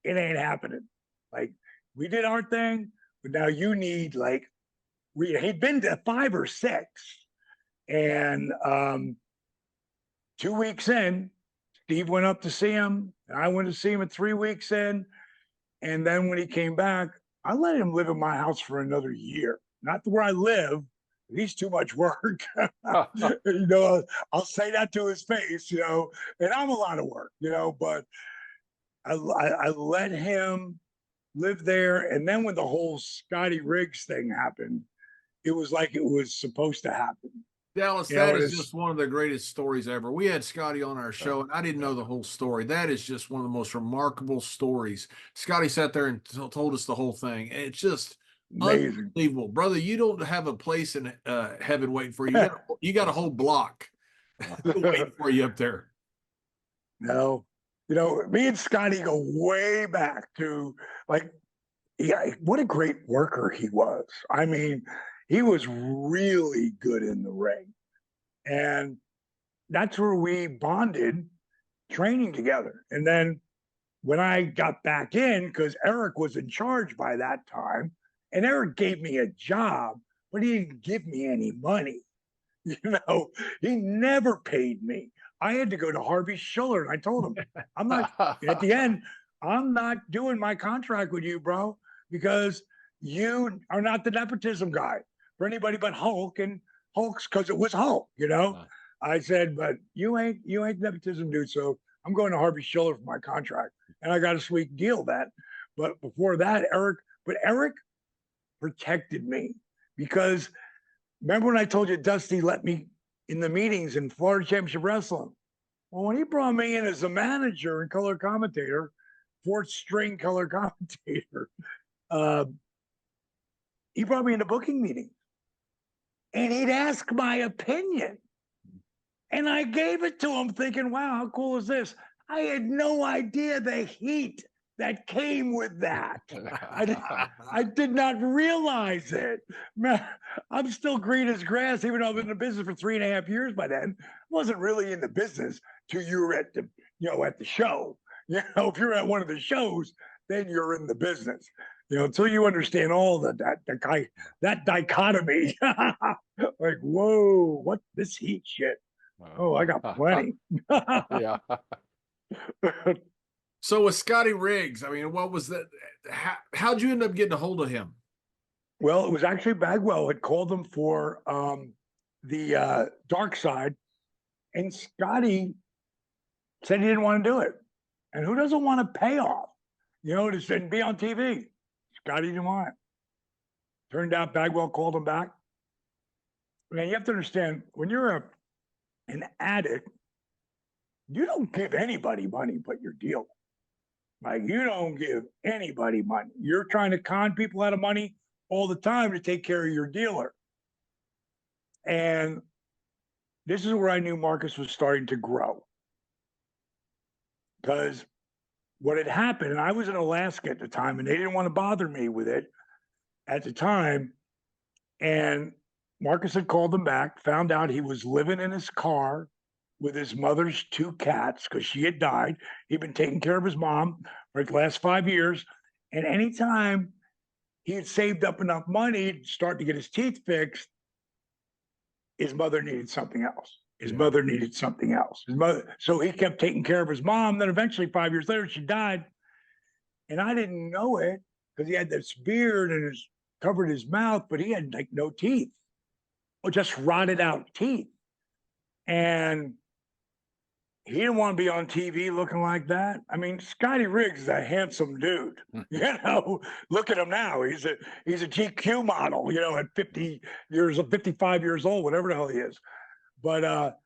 it ain't happening. Like we did our thing, but now you need like he'd been to 5 or 6, and 2 weeks in, Steve went up to see him, and I went to see him at 3 weeks in. And then when he came back, I let him live in my house for another year. Not where I live. He's too much work. I'll say that to his face, and I'm a lot of work, but I let him live there. And then when the whole Scotty Riggs thing happened, it was like it was supposed to happen. Dallas, that is just one of the greatest stories ever. We had Scotty on our show, and I didn't know the whole story. That is just one of the most remarkable stories. Scotty sat there and told us the whole thing. It's just amazing, unbelievable, brother. You don't have a place in heaven waiting for you. You got a whole block waiting for you up there. No, me and Scotty go way back to what a great worker he was. I mean, he was really good in the ring. And that's where we bonded training together. And then when I got back in, because Eric was in charge by that time, and Eric gave me a job, but he didn't give me any money. He never paid me. I had to go to Harvey Schiller, and I told him, I'm not, at the end, I'm not doing my contract with you, bro, because you are not the nepotism guy for anybody but Hulk, and Hulk's because it was Hulk, I said, but you ain't nepotism, dude. So I'm going to Harvey Schiller for my contract, and I got a sweet deal then. But before that, Eric protected me because remember when I told you Dusty let me in the meetings in Florida Championship Wrestling? Well, when he brought me in as a manager and color commentator, 4th string color commentator, he brought me into booking meetings, and he'd ask my opinion. And I gave it to him thinking, wow, how cool is this? I had no idea the heat that came with that. I did not realize it. Man, I'm still green as grass, even though I've been in the business for 3.5 years by then. I wasn't really in the business till you were at the show. If you're at one of the shows, then you're in the business. Until you understand all that dichotomy. Like, whoa, what this heat shit? Oh, I got plenty. Yeah. So with Scotty Riggs, I mean, what was that? How'd you end up getting a hold of him? Well, it was actually Bagwell had called him for the dark side, and Scotty said he didn't want to do it. And who doesn't want a payoff, to be on TV? Scotty didn't want it. Turned out Bagwell called him back. Man, you have to understand, when you're an addict, you don't give anybody money but your dealer. Like, you don't give anybody money. You're trying to con people out of money all the time to take care of your dealer. And this is where I knew Marcus was starting to grow. Because what had happened, and I was in Alaska at the time, and they didn't want to bother me with it at the time. And Marcus had called them back, found out he was living in his car with his mother's 2 cats because she had died. He'd been taking care of his mom for the last 5 years. And anytime he had saved up enough money to start to get his teeth fixed, his mother needed something else. His mother needed something else. So he kept taking care of his mom. Then eventually, 5 years later, she died. And I didn't know it because he had this beard and covered his mouth, but he had like no teeth, or just rotted out teeth. And he didn't want to be on TV looking like that. I mean, Scotty Riggs is a handsome dude. Look at him now. He's a GQ model, at 55 years old, whatever the hell he is. But at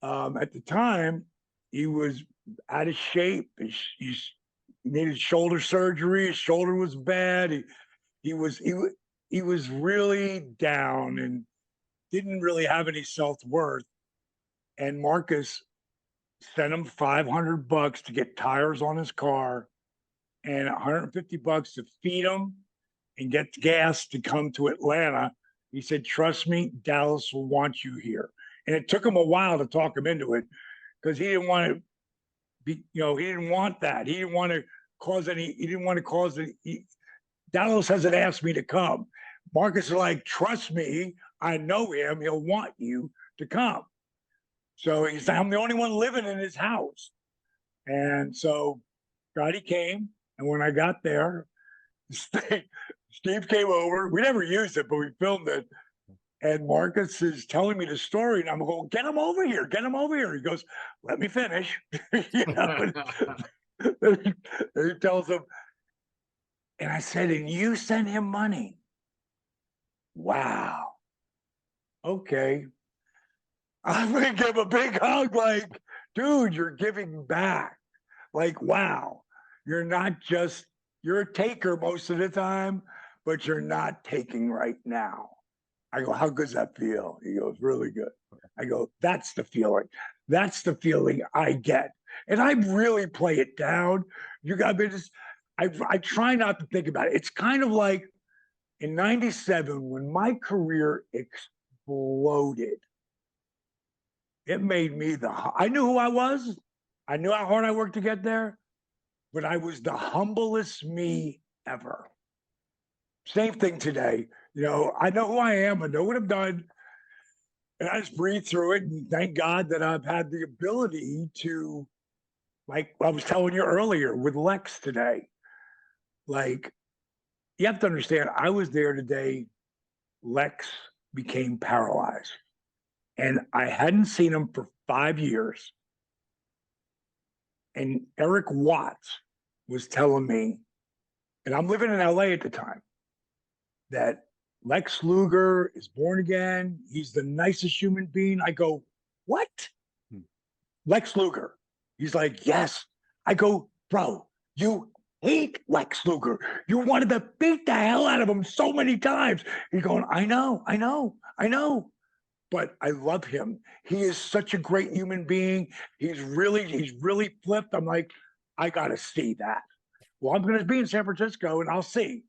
the time, he was out of shape. He needed shoulder surgery. His shoulder was bad. He was really down and didn't really have any self-worth. And Marcus sent him $500 to get tires on his car and $150 to feed him and get gas to come to Atlanta. He said, "Trust me, Dallas will want you here." And it took him a while to talk him into it because he didn't want to be, he didn't want that. He didn't want to cause any, Dallas hasn't asked me to come. Marcus is like, "Trust me, I know him. He'll want you to come." So he said, "I'm the only one living in his house." And so Scotty came. And when I got there, Steve came over. We never used it, but we filmed it. And Marcus is telling me the story. And I'm going, "Get him over here. Get him over here." He goes, "Let me finish." And he tells him, and I said, "And you sent him money?" Wow. Okay. I'm going to give him a big hug, like, "Dude, you're giving back." Like, wow. You're a taker most of the time, but you're not taking right now. I go, "How good does that feel?" He goes, "Really good." I go, "That's the feeling. That's the feeling I get." And I really play it down. I try not to think about it. It's kind of like in '97 when my career exploded. It made me I knew who I was. I knew how hard I worked to get there, but I was the humblest me ever. Same thing today. I know who I am. I know what I've done. And I just breathe through it. And thank God that I've had the ability to, like I was telling you earlier with Lex today, like, you have to understand, I was there today. Lex became paralyzed. And I hadn't seen him for 5 years. And Eric Watts was telling me, and I'm living in LA at the time, that Lex Luger is born again. He's the nicest human being. I go, "What?" Lex Luger. He's like, "Yes." I go, "Bro, you hate Lex Luger. You wanted to beat the hell out of him so many times." He's going, I know. But I love him. He is such a great human being. He's really flipped. I'm like, I got to see that. Well, I'm going to be in San Francisco and I'll see.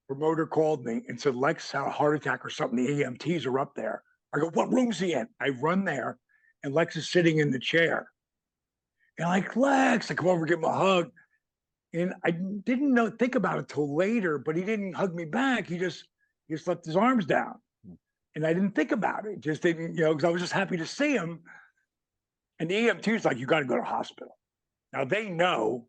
Promoter called me and said, "Lex had a heart attack or something. The EMTs are up there." I go, "What room's he in?" I run there and Lex is sitting in the chair. And like, "Lex," I come over, give him a hug. And I didn't think about it till later, but he didn't hug me back. He just left his arms down. And I didn't think about it. Just didn't, because I was just happy to see him. And the EMT's like, "You got to go to the hospital." Now they know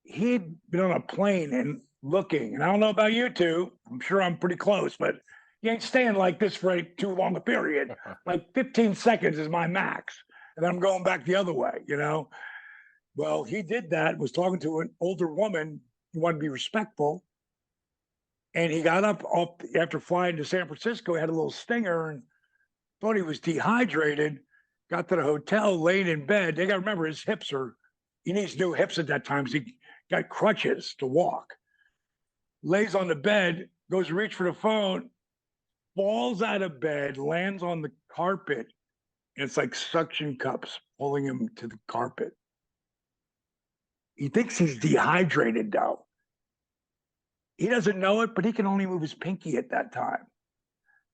he'd been on a plane and looking, and I don't know about you two. I'm sure I'm pretty close, but you ain't staying like this for too long a period. Like 15 seconds is my max. And I'm going back the other way, Well, he did that, was talking to an older woman. He wanted to be respectful. And he got up after flying to San Francisco. He had a little stinger and thought he was dehydrated. Got to the hotel, laid in bed. They got to remember his hips are he needs new hips at that time. So he got crutches to walk. Lays on the bed, goes to reach for the phone, falls out of bed, lands on the carpet. And it's like suction cups pulling him to the carpet. He thinks he's dehydrated, though. He doesn't know it, but he can only move his pinky at that time.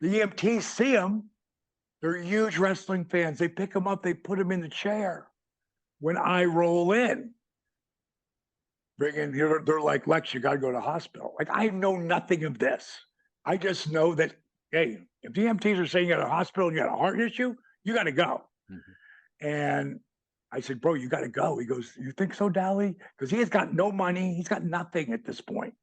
The EMTs see him. They're huge wrestling fans. They pick him up. They put him in the chair. When I roll in, they're like, Lex, you got to go to the hospital. Like, I know nothing of this. I just know that, hey, if the EMTs are saying you're at a hospital and you got a heart issue, you got to go. Mm-hmm. And I said, bro, you got to go. He goes, you think so, Dally? Because he has got no money. He's got nothing at this point.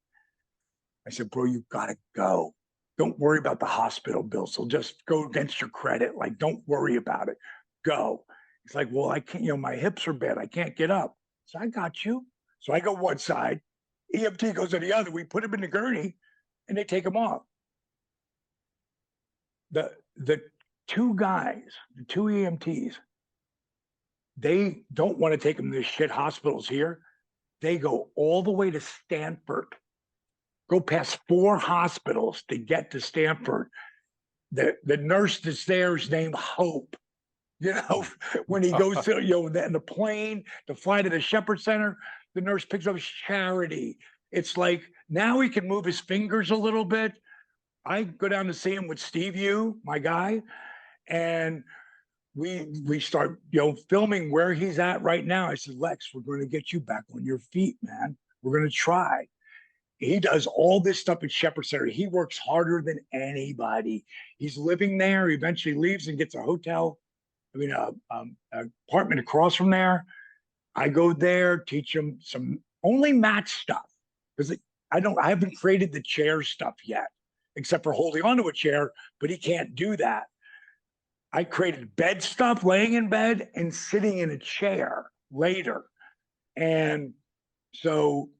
I said, bro, you got to go. Don't worry about the hospital bill. So just go against your credit. Like, don't worry about it. Go. He's like, well, I can't, my hips are bad. I can't get up. So I got you. So I go one side. EMT goes to the other. We put him in the gurney and they take him off. The two guys, the two EMTs, they don't want to take him to the shit hospitals here. They go all the way to Stanford, go past 4 hospitals to get to Stanford. The nurse that's there is named Hope. When he goes to, in the plane to fly to the Shepherd Center, the nurse picks up Charity. It's like, now he can move his fingers a little bit. I go down to see him with Steve Yu, my guy, and we start, filming where he's at right now. I said, Lex, we're going to get you back on your feet, man. We're going to try. He does all this stuff at Shepherd Center. He works harder than anybody. He's living there. He eventually leaves and gets a hotel. An apartment across from there. I go there, teach him some only match stuff because I haven't created the chair stuff yet, except for holding onto a chair, but he can't do that. I created bed stuff, laying in bed and sitting in a chair later. And so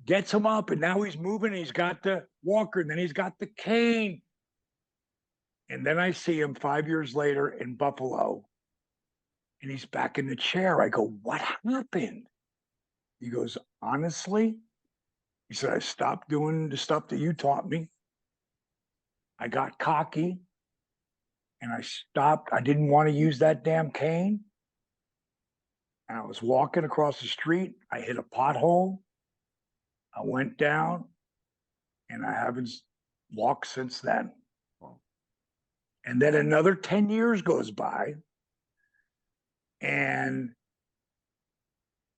gets him up, and now he's moving. He's got the walker, and then he's got the cane. And then I see him 5 years later in Buffalo, and he's back in the chair. I go, what happened? He goes, honestly, he said, I stopped doing the stuff that you taught me. I got cocky, and I stopped. I didn't want to use that damn cane. And I was walking across the street. I hit a pothole. I went down, and I haven't walked since then. And then another 10 years goes by, and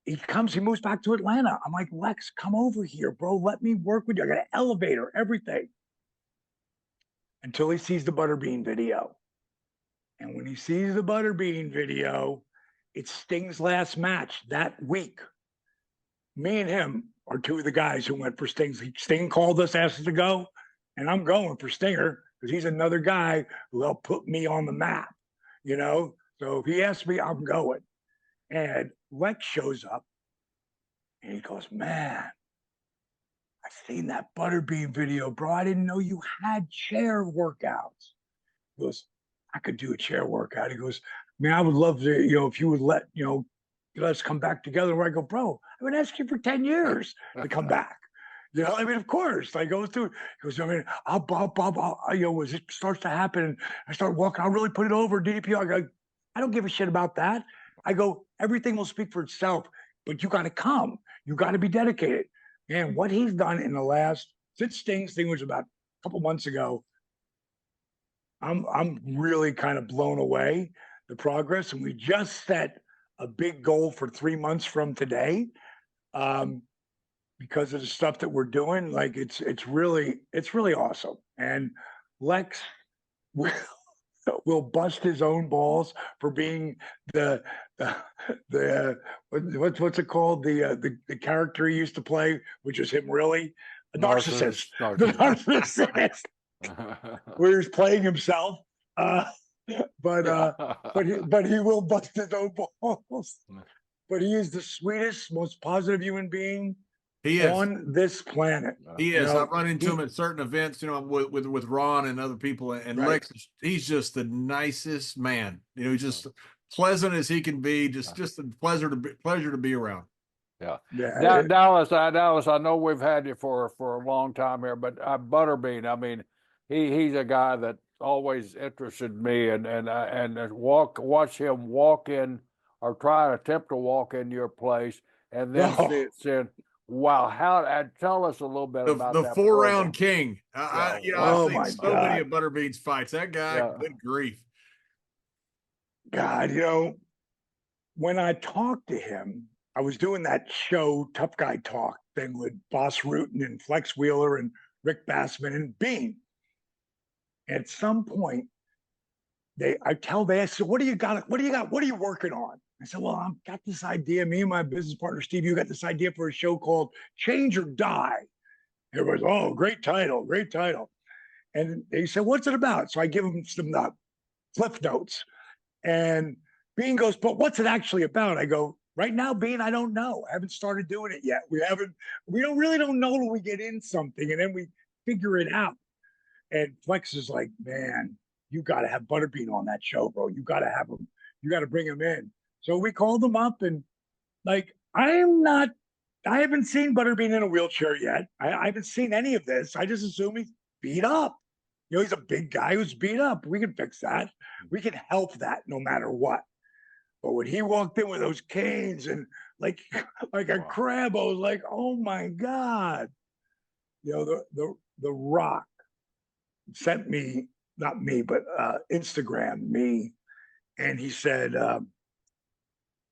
he moves back to Atlanta. I'm like, Lex, come over here, bro. Let me work with you. I got an elevator, everything. Until he sees the Butterbean video. And when he sees the Butterbean video, it's Sting's last match that week. Me and him are two of the guys who went for Sting. Sting called us, asked us to go, and I'm going for Stinger because he's another guy who helped put me on the map, So if he asks me, I'm going. And Lex shows up, and he goes, man, I've seen that Butterbean video, bro. I didn't know you had chair workouts. He goes, I could do a chair workout. He goes, man, I would love to, if you would let us come back together. Where I go, bro, I've been asking you for 10 years to come back. Of course, I go through. He goes, as it starts to happen, and I start walking, I'll really put it over DDP. I go, I don't give a shit about that. I go, everything will speak for itself, but you got to come. You got to be dedicated. And what he's done in the last, since Sting was about a couple months ago, I'm really kind of blown away the progress. And we just set a big goal for 3 months from today. Because of the stuff that we're doing, like it's really awesome. And Lex will bust his own balls for being the what's it called, the character he used to play, which is him really a narcissist. The narcissist where he's playing himself. But he will bust his own balls. But he is the sweetest, most positive human being on this planet. He is. I've run into him at certain events, with Ron and other people, and right. Lex, he's just the nicest man. Just pleasant as he can be. Just a pleasure to be around. Yeah. Yeah. Dallas, I know we've had you for a long time here, but Butterbean, I mean, he's a guy that always interested me, and watch him walk in or try to attempt to walk in your place, and then saying, wow, tell us a little bit about the that 4-round king. I've seen my so many of Butterbean's fights. That guy, good grief. God, when I talked to him, I was doing that show, Tough Guy Talk thing with Boss Rutan and Flex Wheeler and Rick Bassman and Bean. At some point, they asked, what do you got? What do you got? What are you working on? I said, well, I've got this idea. Me and my business partner, Steve, you got this idea for a show called Change or Die. Everybody's, oh, great title, great title. And they said, what's it about? So I give them some Cliff Notes. And Bean goes, but what's it actually about? I go, right now, Bean, I don't know. I haven't started doing it yet. We don't know till we get in something, and then we figure it out. And Flex is like, man, you got to have Butterbean on that show, bro. You got to have him. You got to bring him in. So we called him up, and like, I haven't seen Butterbean in a wheelchair yet. I haven't seen any of this. I just assume he's beat up. He's a big guy who's beat up. We can fix that. We can help that no matter what. But when he walked in with those canes and like a crab, I was like, oh my God. The Rock sent me, not me, but Instagram me. And he said,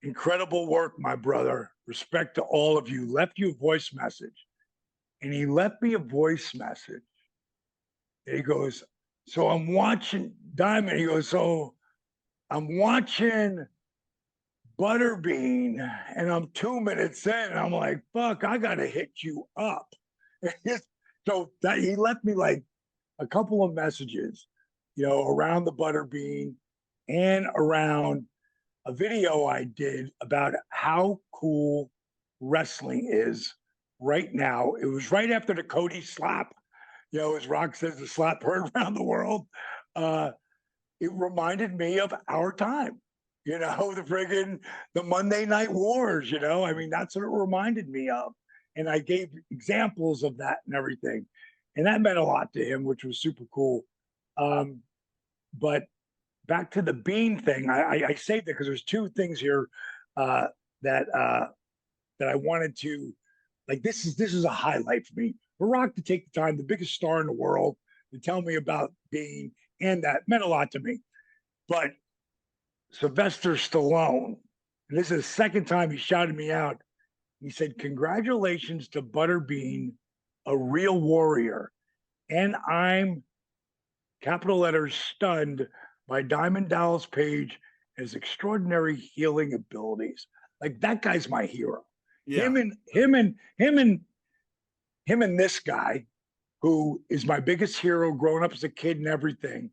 incredible work, my brother. Respect to all of you. Left you a voice message. And he left me a voice message. And he goes, so I'm watching Diamond. He goes, so I'm watching Butterbean and I'm 2 minutes in. And I'm like, fuck, I got to hit you up. So that he left me like a couple of messages, around the Butterbean and around a video I did about how cool wrestling is right now. It was right after the Cody slap, as Rock says, the slap heard around the world. It reminded me of our time, the Monday Night Wars, I mean, that's what it reminded me of. And I gave examples of that and everything. And that meant a lot to him, which was super cool. But back to the Bean thing, I saved it because there's two things here that I wanted to, like, this is a highlight for me. For Rock to take the time, the biggest star in the world, to tell me about Bean, and that meant a lot to me. But Sylvester Stallone, and this is the second time he shouted me out. He said, congratulations to Butterbean, a real warrior. And I'm, capital letters, stunned by Diamond Dallas Page and his extraordinary healing abilities. Like, that guy's my hero. Yeah. Him and this guy, who is my biggest hero growing up as a kid and everything.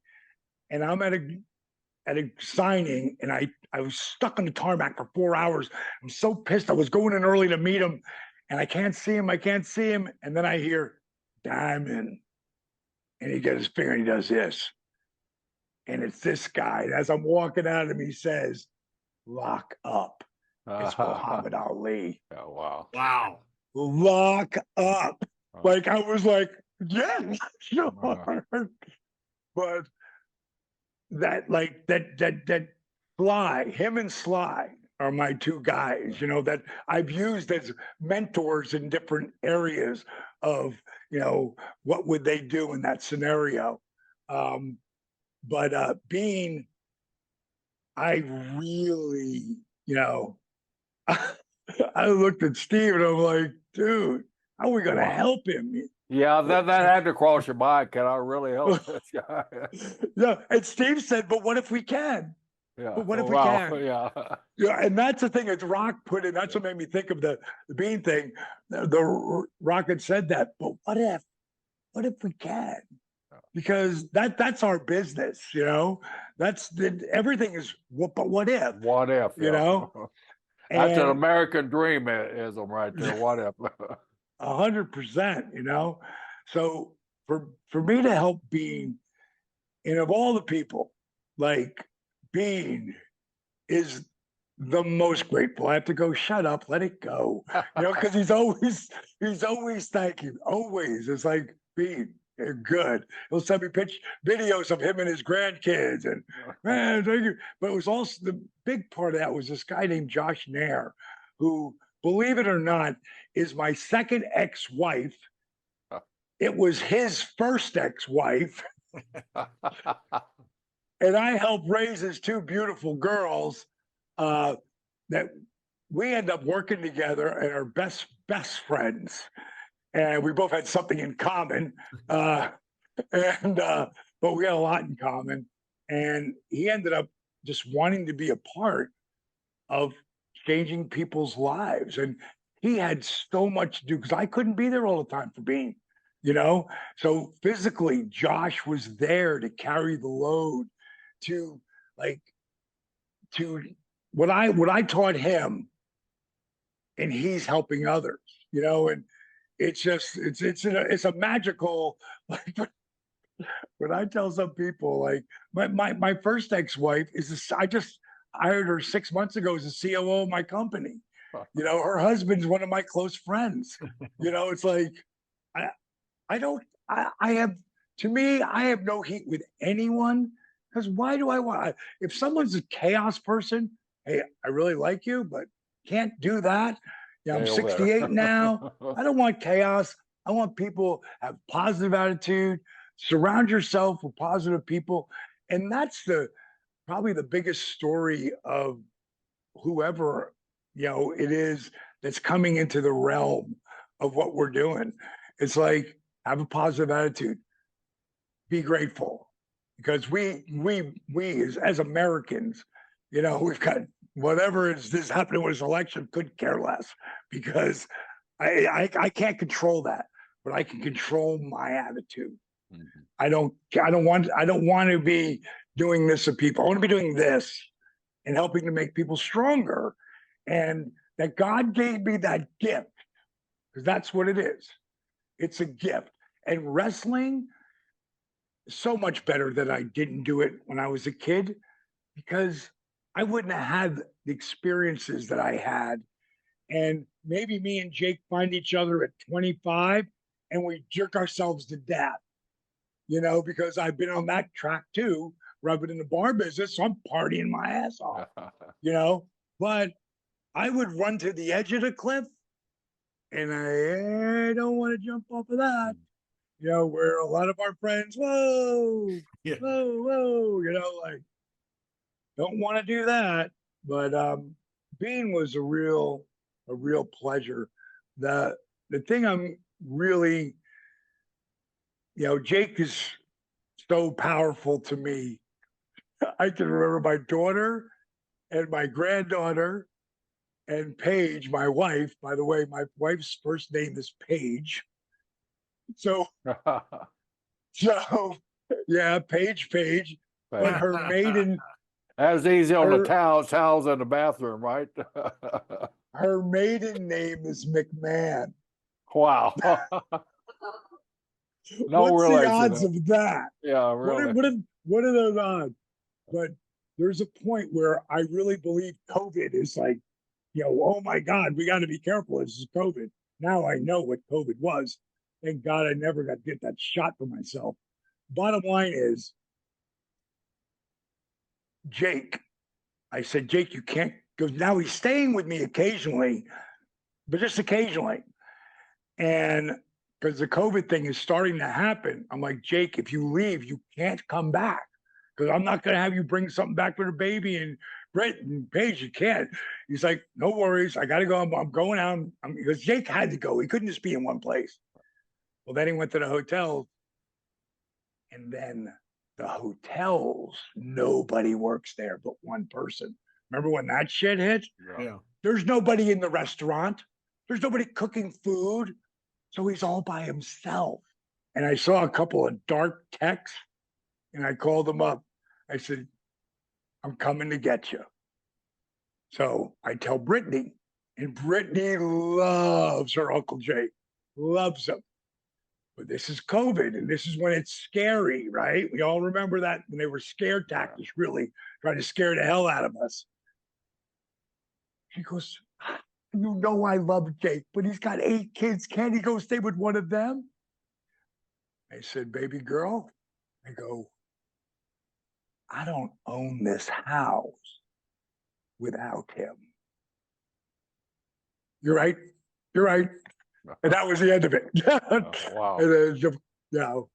And I'm at a signing, and I was stuck on the tarmac for 4 hours. I'm so pissed. I was going in early to meet him, and I can't see him. And then I hear Diamond, and he gets his finger and he does this. And it's this guy. And as I'm walking at him, he says, lock up. It's Muhammad Ali. Oh, wow. Wow. Lock up. Like, I was like, yeah, sure. But that Sly, him and Sly are my two guys, that I've used as mentors in different areas of, what would they do in that scenario. But Bean, I really, I looked at Steve and I'm like, dude, how are we going to help him? Yeah, that had to cross your mind. Can I really help this guy? Yeah, and Steve said, but what if we can? Yeah. But what if we can? Yeah. Yeah, and that's the thing that Rock put in. That's what made me think of the Bean thing. The Rock had said that, but what if we can? Because that's our business, That's everything is but what if? What if? That's an American dream, ism right there. What if? 100%, So for me to help Bean, and of all the people, like Bean, is the most grateful. I have to go, shut up, let it go. Because he's always thanking, always. It's like, being good. He'll send me videos of him and his grandkids, and man, thank you. But it was also the big part of that was this guy named Josh Nair, who, believe it or not, is my second ex-wife. It was his first ex-wife. And I helped raise his two beautiful girls that we end up working together and are best friends. And we both had something in common. But we had a lot in common. And he ended up just wanting to be a part of changing people's lives. And he had so much to do because I couldn't be there all the time for Bean, So physically, Josh was there to carry the load, to what I taught him, and he's helping others, and it's just it's a magical, like, when I tell some people, like, my first ex-wife I just hired her 6 months ago as the COO of my company. Her husband's one of my close friends. It's like to me, I have no heat with anyone, because why do I want, if someone's a chaos person, hey, I really like you, but can't do that. I'm 68 now. I don't want chaos. I want people to have positive attitude, surround yourself with positive people. And that's probably the biggest story of whoever, it is that's coming into the realm of what we're doing. It's like, have a positive attitude, be grateful, because we as Americans, we've got whatever is happening with this election, couldn't care less, because I can't control that, but I can control my attitude. Mm-hmm. I don't want to be doing this to people. I want to be doing this and helping to make people stronger, and that God gave me that gift, because that's what it is. It's a gift. And wrestling is so much better that I didn't do it when I was a kid, because I wouldn't have had the experiences that I had. And maybe me and Jake find each other at 25 and we jerk ourselves to death, because I've been on that track too, where I've been in the bar business, so I'm partying my ass off, But I would run to the edge of the cliff, and I don't want to jump off of that. Where a lot of our friends, whoa, like, don't want to do that. But Bean was a real pleasure. The thing I'm really, Jake is so powerful to me. I can remember my daughter and my granddaughter and Paige, my wife. By the way, my wife's first name is Paige. So yeah, Paige. But her maiden. That was easy on the towels in the bathroom, right? Her maiden name is McMahon. Wow. No, what's the odds of that? Yeah, really. What are those odds? But there's a point where I really believe COVID is like, oh my God, we got to be careful. This is COVID. Now I know what COVID was. Thank God I never got to get that shot for myself. Bottom line is, Jake, I said, Jake, you can't go. Now he's staying with me occasionally, but just occasionally. And because the COVID thing is starting to happen, I'm like, Jake, if you leave, you can't come back, because I'm not going to have you bring something back for the baby and Brett and Paige. You can't. He's like, no worries. I got to go. I'm going out. Because Jake had to go. He couldn't just be in one place. Well, then he went to the hotel, and then the hotels, nobody works there but one person. Remember when that shit hit? Yeah. There's nobody in the restaurant. There's nobody cooking food. So he's all by himself. And I saw a couple of dark texts, and I called him up. I said, I'm coming to get you. So I tell Brittany, and Brittany loves her Uncle Jake, loves him. But this is COVID, and this is when it's scary, right? We all remember that when they were scare tactics, really trying to scare the hell out of us. She goes, you know I love Jake, but he's got 8 kids. Can't he go stay with one of them? I said, baby girl, I go, I don't own this house without him. You're right. You're right. And that was the end of it. Wow. And then,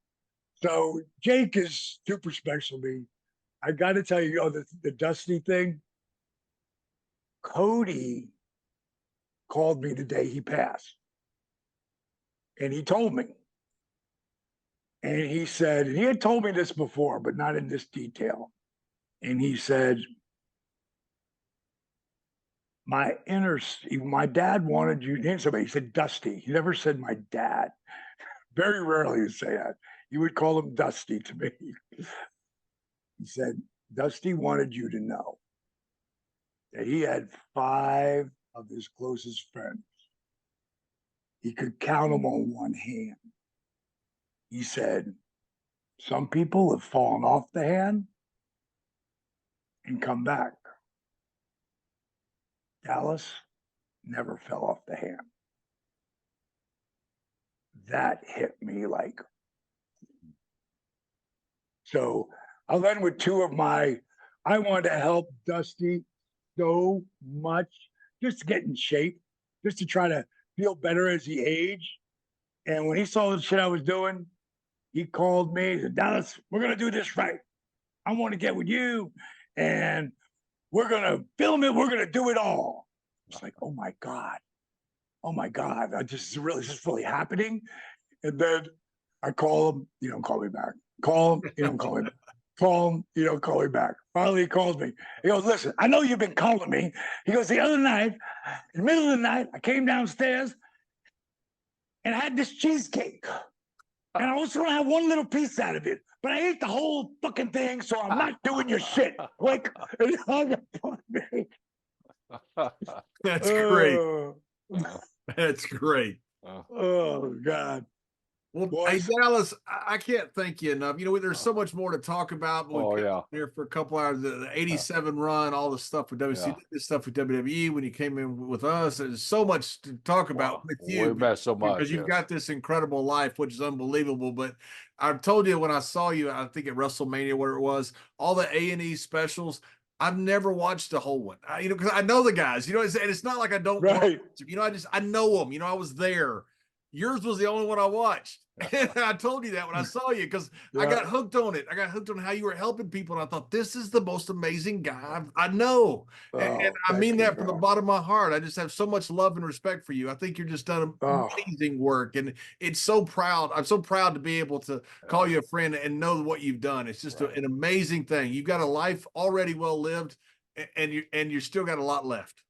so Jake is super special to me. I got to tell you, the Dusty thing. Cody called me the day he passed. And he told me. And he said, and he had told me this before, but not in this detail. And he said, my dad wanted you. He didn't say, he said Dusty. He never said my dad. Very rarely would say that. He would call him Dusty to me. He said, Dusty wanted you to know that he had 5 of his closest friends. He could count them on one hand. He said, some people have fallen off the hand and come back. Dallas never fell off the hand. That hit me like. So I'll end with 2 of I wanted to help Dusty so much, just to get in shape, just to try to feel better as he aged. And when he saw the shit I was doing, he called me. He said, Dallas, we're going to do this right. I want to get with you and we're going to film it. We're going to do it all. It's like, oh my God. Oh my God. Is this really happening? And then I call him, you don't call me back. Call him, you don't call me back. Call him, you don't call me back. Finally, he calls me. He goes, listen, I know you've been calling me. He goes, the other night, in the middle of the night, I came downstairs and I had this cheesecake. And I was going to have one little piece out of it, but I ate the whole fucking thing, so I'm not doing your shit. Like, and he hung up on me. That's great. That's great. Oh, God. Well, hey, Dallas, I can't thank you enough. There's so much more to talk about. But we kept here for a couple hours. The 87 run, all the stuff with WCW, this stuff with WWE. When you came in with us, there's so much to talk about with you. We met so much because you've got this incredible life, which is unbelievable. But I've told you when I saw you, I think at WrestleMania, where it was, all the A&E specials. I've never watched the whole one, because I know the guys. And it's not like I don't. Right. I know them. I was there. Yours was the only one I watched. And I told you that when I saw you, because I got hooked on it. I got hooked on how you were helping people. And I thought, this is the most amazing guy I know. And I mean that from the bottom of my heart. I just have so much love and respect for you. I think you're just done amazing work. And it's so proud. I'm so proud to be able to call you a friend and know what you've done. It's just an amazing thing. You've got a life already well lived, and you still got a lot left.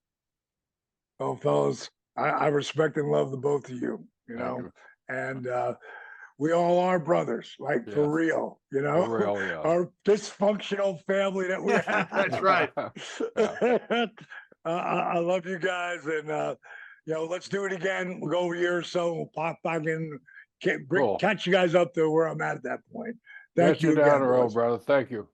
Oh, fellas, I respect and love the both of you. And we all are brothers, like for real, For real, yeah. Our dysfunctional family that we have. That's right. I love you guys, and let's do it again. We'll go over a year or so. We'll pop back in, catch you guys up to where I'm at that point. Thank you down again, the road, brother. Thank you.